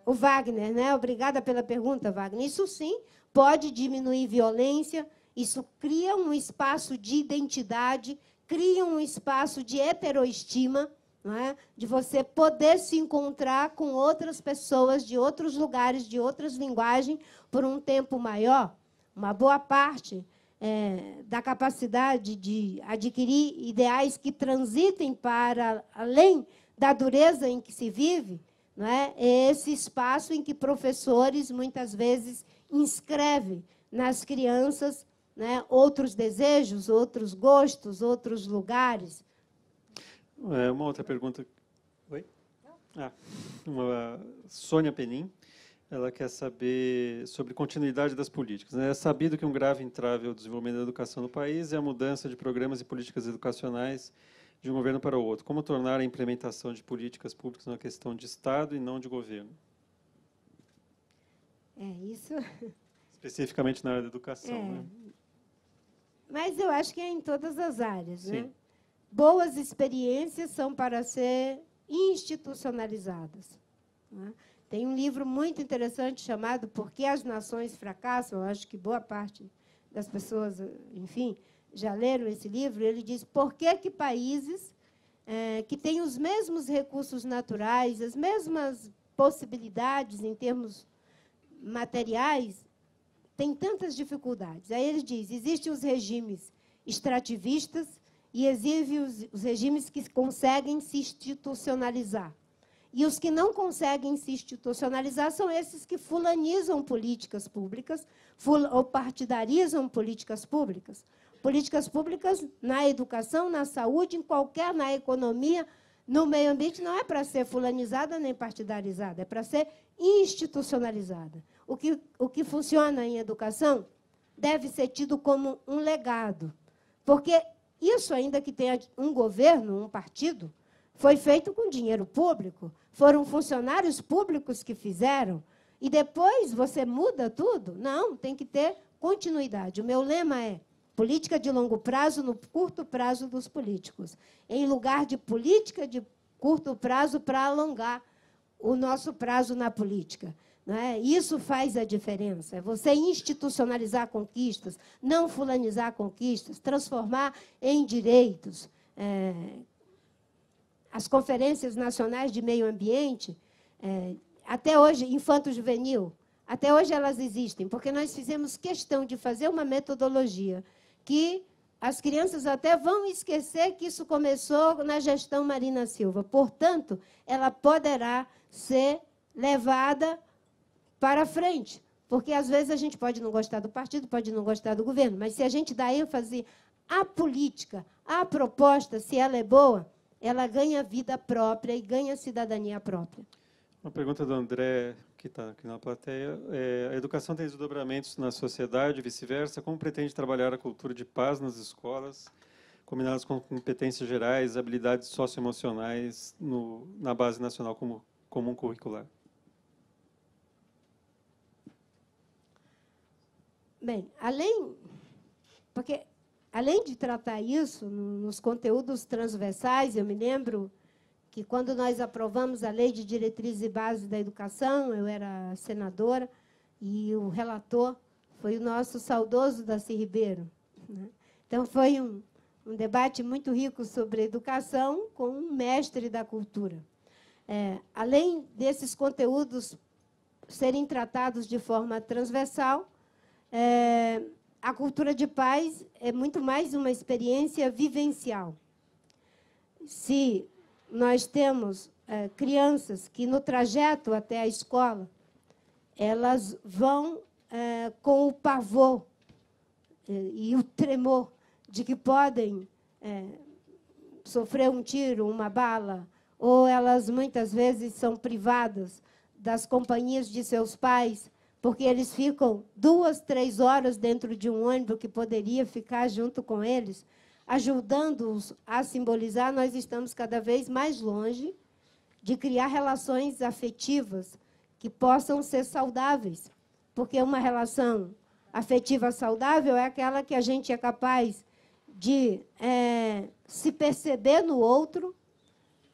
O Wagner, né? Obrigada pela pergunta, Wagner. Isso, sim, pode diminuir violência, isso cria um espaço de identidade, cria um espaço de heteroestima, não é? De você poder se encontrar com outras pessoas de outros lugares, de outras linguagens, por um tempo maior. Uma boa parte da capacidade de adquirir ideais que transitem para além da dureza em que se vive, não é? Esse espaço em que professores, muitas vezes, inscrevem nas crianças, né, outros desejos, outros gostos, outros lugares. Uma outra pergunta. Oi? Uma Sônia Penin. Ela quer saber sobre continuidade das políticas. É sabido que um grave entrave ao desenvolvimento da educação no país é a mudança de programas e políticas educacionais de um governo para o outro. Como tornar a implementação de políticas públicas uma questão de Estado e não de governo? Isso. Especificamente na área da educação. Né? Mas eu acho que é em todas as áreas. Sim. Né? Boas experiências são para ser institucionalizadas. Né? Tem um livro muito interessante chamado Por que as Nações Fracassam? Eu acho que boa parte das pessoas, enfim, já leram esse livro. Ele diz por que países que têm os mesmos recursos naturais, as mesmas possibilidades em termos materiais, têm tantas dificuldades. Aí ele diz, existem os regimes extrativistas e existem os regimes que conseguem se institucionalizar. E os que não conseguem se institucionalizar são esses que fulanizam políticas públicas ou partidarizam políticas públicas. Políticas públicas na educação, na saúde, na economia, no meio ambiente, não é para ser fulanizada nem partidarizada, é para ser institucionalizada. O que funciona em educação deve ser tido como um legado, porque isso, ainda que tenha um governo, um partido, foi feito com dinheiro público, foram funcionários públicos que fizeram, e depois você muda tudo? Não, tem que ter continuidade. O meu lema é política de longo prazo no curto prazo dos políticos, em lugar de política de curto prazo para alongar o nosso prazo na política. Não é? Isso faz a diferença. É você institucionalizar conquistas, não fulanizar conquistas, transformar em direitos. As conferências nacionais de meio ambiente, até hoje, infanto-juvenil, até hoje elas existem, porque nós fizemos questão de fazer uma metodologia que as crianças até vão esquecer que isso começou na gestão Marina Silva. Portanto, ela poderá ser levada para frente, porque, às vezes, a gente pode não gostar do partido, pode não gostar do governo, mas se a gente dá ênfase à política, à proposta, se ela é boa, ela ganha vida própria e ganha cidadania própria. Uma pergunta do André, que está aqui na plateia. A educação tem desdobramentos na sociedade, vice-versa. Como pretende trabalhar a cultura de paz nas escolas, combinadas com competências gerais, habilidades socioemocionais na base nacional comum curricular? Bem, porque além de tratar isso nos conteúdos transversais, eu me lembro que quando nós aprovamos a Lei de Diretrizes e Bases da Educação, eu era senadora, e o relator foi o nosso saudoso Darcy Ribeiro, né? Então, foi um debate muito rico sobre educação com um mestre da cultura. Além desses conteúdos serem tratados de forma transversal, a cultura de paz é muito mais uma experiência vivencial. Se nós temos crianças que, no trajeto até a escola, elas vão com o pavor e o tremor de que podem sofrer um tiro, uma bala, ou elas, muitas vezes, são privadas das companhias de seus pais, porque eles ficam 2, 3 horas dentro de um ônibus que poderia ficar junto com eles, ajudando-os a simbolizar, nós estamos cada vez mais longe de criar relações afetivas que possam ser saudáveis, porque uma relação afetiva saudável é aquela que a gente é capaz de se perceber no outro,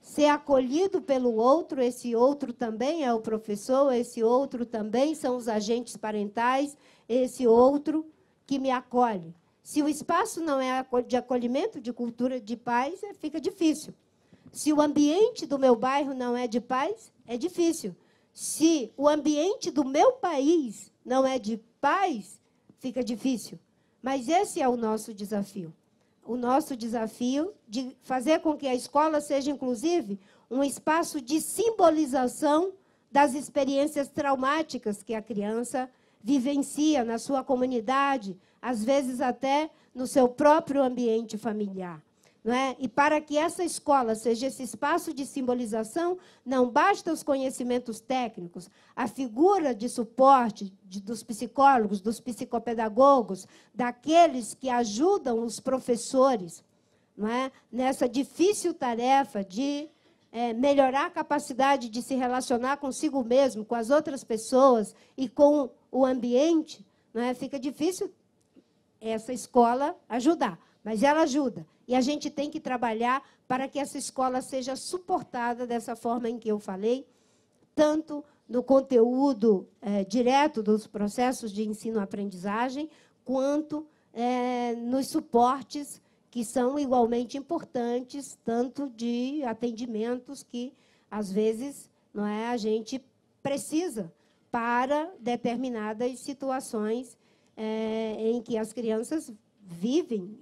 ser acolhido pelo outro, esse outro também é o professor, esse outro também são os agentes parentais, esse outro que me acolhe. Se o espaço não é de acolhimento, de cultura de paz, fica difícil. Se o ambiente do meu bairro não é de paz, é difícil. Se o ambiente do meu país não é de paz, fica difícil. Mas esse é o nosso desafio. O nosso desafio de fazer com que a escola seja, inclusive, um espaço de simbolização das experiências traumáticas que a criança vivencia na sua comunidade, às vezes até no seu próprio ambiente familiar. Não é? E para que essa escola seja esse espaço de simbolização, não basta os conhecimentos técnicos, a figura de suporte dos psicólogos, dos psicopedagogos, daqueles que ajudam os professores, não é? Nessa difícil tarefa de melhorar a capacidade de se relacionar consigo mesmo, com as outras pessoas e com o ambiente, não é? Fica difícil essa escola ajudar, mas ela ajuda. E a gente tem que trabalhar para que essa escola seja suportada dessa forma em que eu falei, tanto no conteúdo direto dos processos de ensino-aprendizagem, quanto nos suportes que são igualmente importantes, tanto de atendimentos que, às vezes, não é, a gente precisa para determinadas situações em que as crianças vivem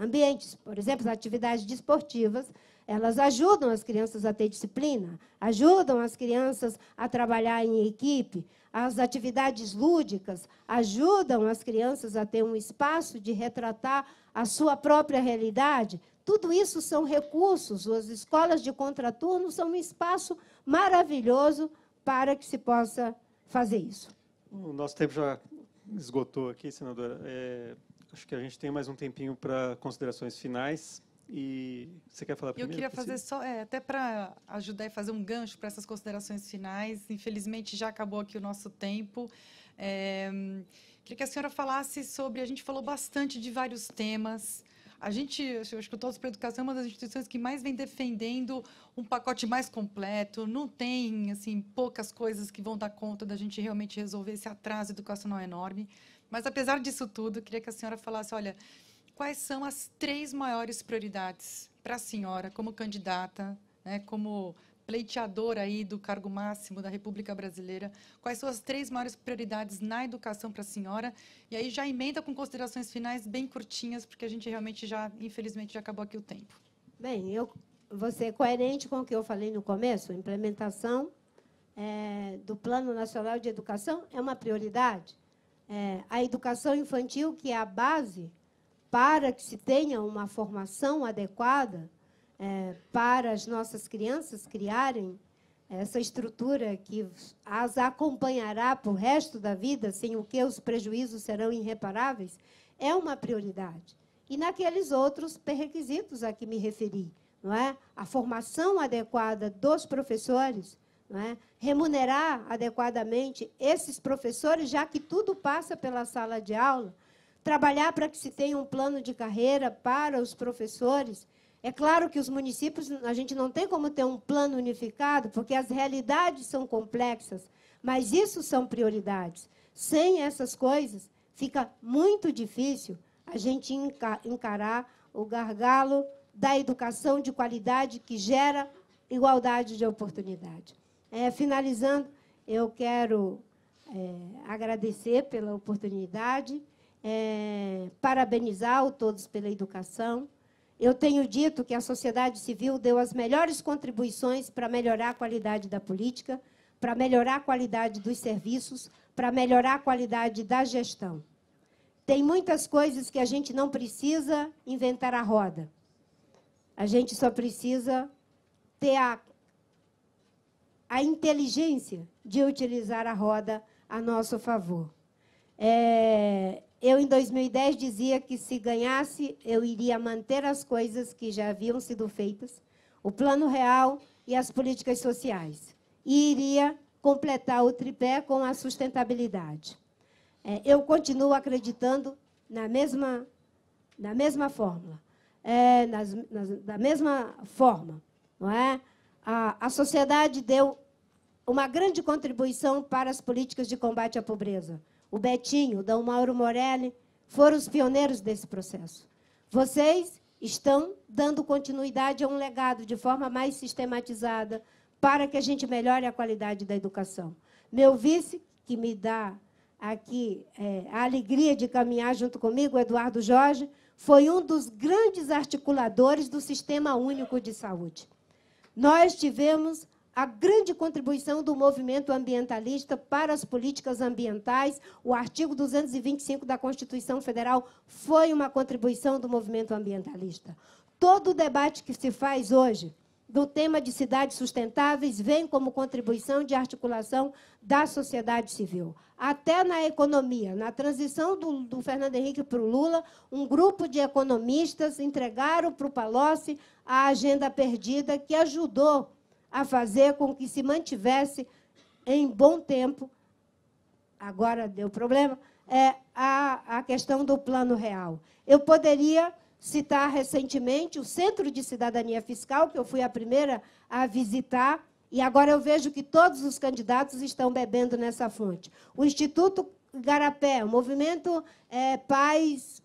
ambientes. Por exemplo, as atividades desportivas, elas ajudam as crianças a ter disciplina, ajudam as crianças a trabalhar em equipe. As atividades lúdicas ajudam as crianças a ter um espaço de retratar a sua própria realidade. Tudo isso são recursos. As escolas de contraturno são um espaço maravilhoso para que se possa fazer isso. O nosso tempo já esgotou aqui, senadora. Acho que a gente tem mais um tempinho para considerações finais. E você quer falar primeiro? Eu queria fazer só, até para ajudar e fazer um gancho para essas considerações finais. Infelizmente, já acabou aqui o nosso tempo. Queria que a senhora falasse sobre... A gente falou bastante de vários temas. A gente, eu acho que o Todos para a Educação é uma das instituições que mais vem defendendo um pacote mais completo. Não tem, assim, poucas coisas que vão dar conta da gente realmente resolver esse atraso educacional enorme. Mas, apesar disso tudo, queria que a senhora falasse, olha, quais são as 3 maiores prioridades para a senhora, como candidata, né, como pleiteadora aí do cargo máximo da República Brasileira, quais são as 3 maiores prioridades na educação para a senhora? E aí já emenda com considerações finais bem curtinhas, porque a gente realmente já, infelizmente, já acabou aqui o tempo. Bem, eu vou ser coerente com o que eu falei no começo. A implementação do Plano Nacional de Educação é uma prioridade. A educação infantil, que é a base para que se tenha uma formação adequada para as nossas crianças criarem essa estrutura que as acompanhará para o resto da vida, sem o que os prejuízos serão irreparáveis, é uma prioridade. E naqueles outros pré-requisitos a que me referi, não é? A formação adequada dos professores, não é? Remunerar adequadamente esses professores, já que tudo passa pela sala de aula, trabalhar para que se tenha um plano de carreira para os professores. É claro que os municípios, a gente não tem como ter um plano unificado, porque as realidades são complexas, mas isso são prioridades. Sem essas coisas, fica muito difícil a gente encarar o gargalo da educação de qualidade que gera igualdade de oportunidade. Finalizando, eu quero agradecer pela oportunidade, parabenizar o Todos pela Educação. Eu tenho dito que a sociedade civil deu as melhores contribuições para melhorar a qualidade da política, para melhorar a qualidade dos serviços, para melhorar a qualidade da gestão. Tem muitas coisas que a gente não precisa inventar a roda. A gente só precisa ter a inteligência de utilizar a roda a nosso favor. Eu, em 2010, dizia que, se ganhasse, eu iria manter as coisas que já haviam sido feitas, o Plano Real e as políticas sociais, e iria completar o tripé com a sustentabilidade. Eu continuo acreditando na mesma fórmula, da mesma forma, não é? A sociedade deu uma grande contribuição para as políticas de combate à pobreza. O Betinho, o Dom Mauro Morelli, foram os pioneiros desse processo. Vocês estão dando continuidade a um legado de forma mais sistematizada para que a gente melhore a qualidade da educação. Meu vice, que me dá aqui a alegria de caminhar junto comigo, o Eduardo Jorge, foi um dos grandes articuladores do Sistema Único de Saúde. Nós tivemos a grande contribuição do movimento ambientalista para as políticas ambientais. O artigo 225 da Constituição Federal foi uma contribuição do movimento ambientalista. Todo o debate que se faz hoje do tema de cidades sustentáveis vem como contribuição de articulação da sociedade civil. Até na economia, na transição do Fernando Henrique para o Lula, um grupo de economistas entregaram para o Palocci a agenda perdida, que ajudou a fazer com que se mantivesse em bom tempo, agora deu problema, a questão do Plano Real. Eu poderia citar recentemente o Centro de Cidadania Fiscal, que eu fui a primeira a visitar, e agora eu vejo que todos os candidatos estão bebendo nessa fonte. O Instituto Igarapé, o Movimento Paz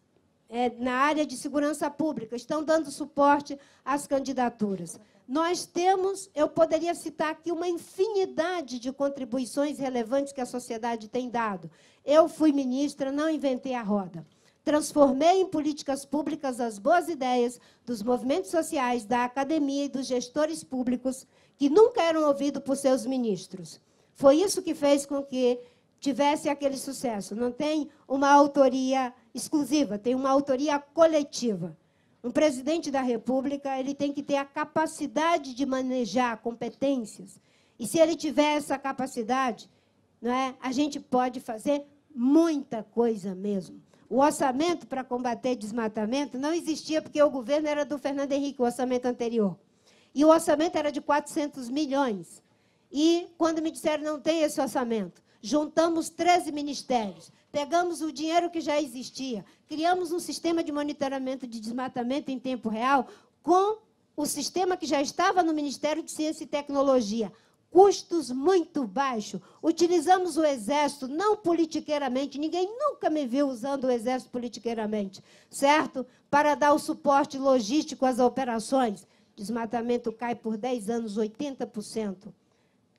na área de segurança pública, estão dando suporte às candidaturas. Nós temos, eu poderia citar aqui uma infinidade de contribuições relevantes que a sociedade tem dado. Eu fui ministra, não inventei a roda. Transformei em políticas públicas as boas ideias dos movimentos sociais, da academia e dos gestores públicos, que nunca eram ouvidos por seus ministros. Foi isso que fez com que tivesse aquele sucesso. Não tem uma autoria exclusiva, tem uma autoria coletiva. Um presidente da República, ele tem que ter a capacidade de manejar competências. E, se ele tiver essa capacidade, a gente pode fazer muita coisa mesmo. O orçamento para combater desmatamento não existia, porque o governo era do Fernando Henrique, o orçamento anterior. E o orçamento era de 400 milhões. E, quando me disseram não tem esse orçamento, juntamos 13 ministérios, pegamos o dinheiro que já existia, criamos um sistema de monitoramento de desmatamento em tempo real com o sistema que já estava no Ministério de Ciência e Tecnologia. Custos muito baixos. Utilizamos o Exército, não politiqueiramente. Ninguém nunca me viu usando o Exército politiqueiramente, certo? Para dar o suporte logístico às operações. Desmatamento cai por 10 anos, 80%.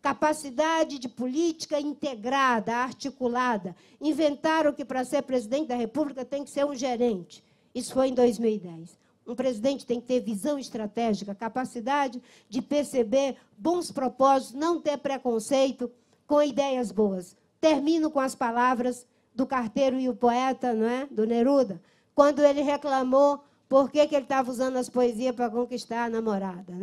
Capacidade de política integrada, articulada. Inventaram que, para ser presidente da República, tem que ser um gerente. Isso foi em 2010. Um presidente tem que ter visão estratégica, capacidade de perceber bons propósitos, não ter preconceito, com ideias boas. Termino com as palavras do Carteiro e o Poeta, do Neruda, quando ele reclamou por que ele estava usando as poesias para conquistar a namorada.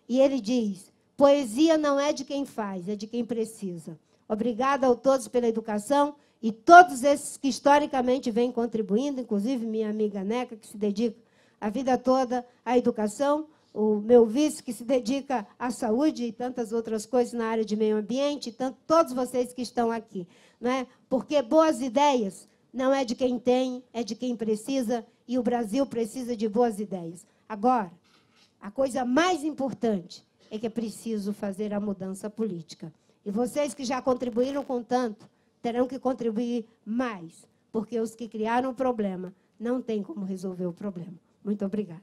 E ele diz: poesia não é de quem faz, é de quem precisa. Obrigada a todos pela educação e todos esses que historicamente vêm contribuindo, inclusive minha amiga Neca, que se dedica a vida toda à educação. o meu vice, que se dedica à saúde e tantas outras coisas na área de meio ambiente, e todos vocês que estão aqui. Né? Porque boas ideias não é de quem tem, é de quem precisa, e o Brasil precisa de boas ideias. Agora, a coisa mais importante é que é preciso fazer a mudança política. E vocês que já contribuíram com tanto, terão que contribuir mais, porque os que criaram o problema não têm como resolver o problema. Muito obrigada.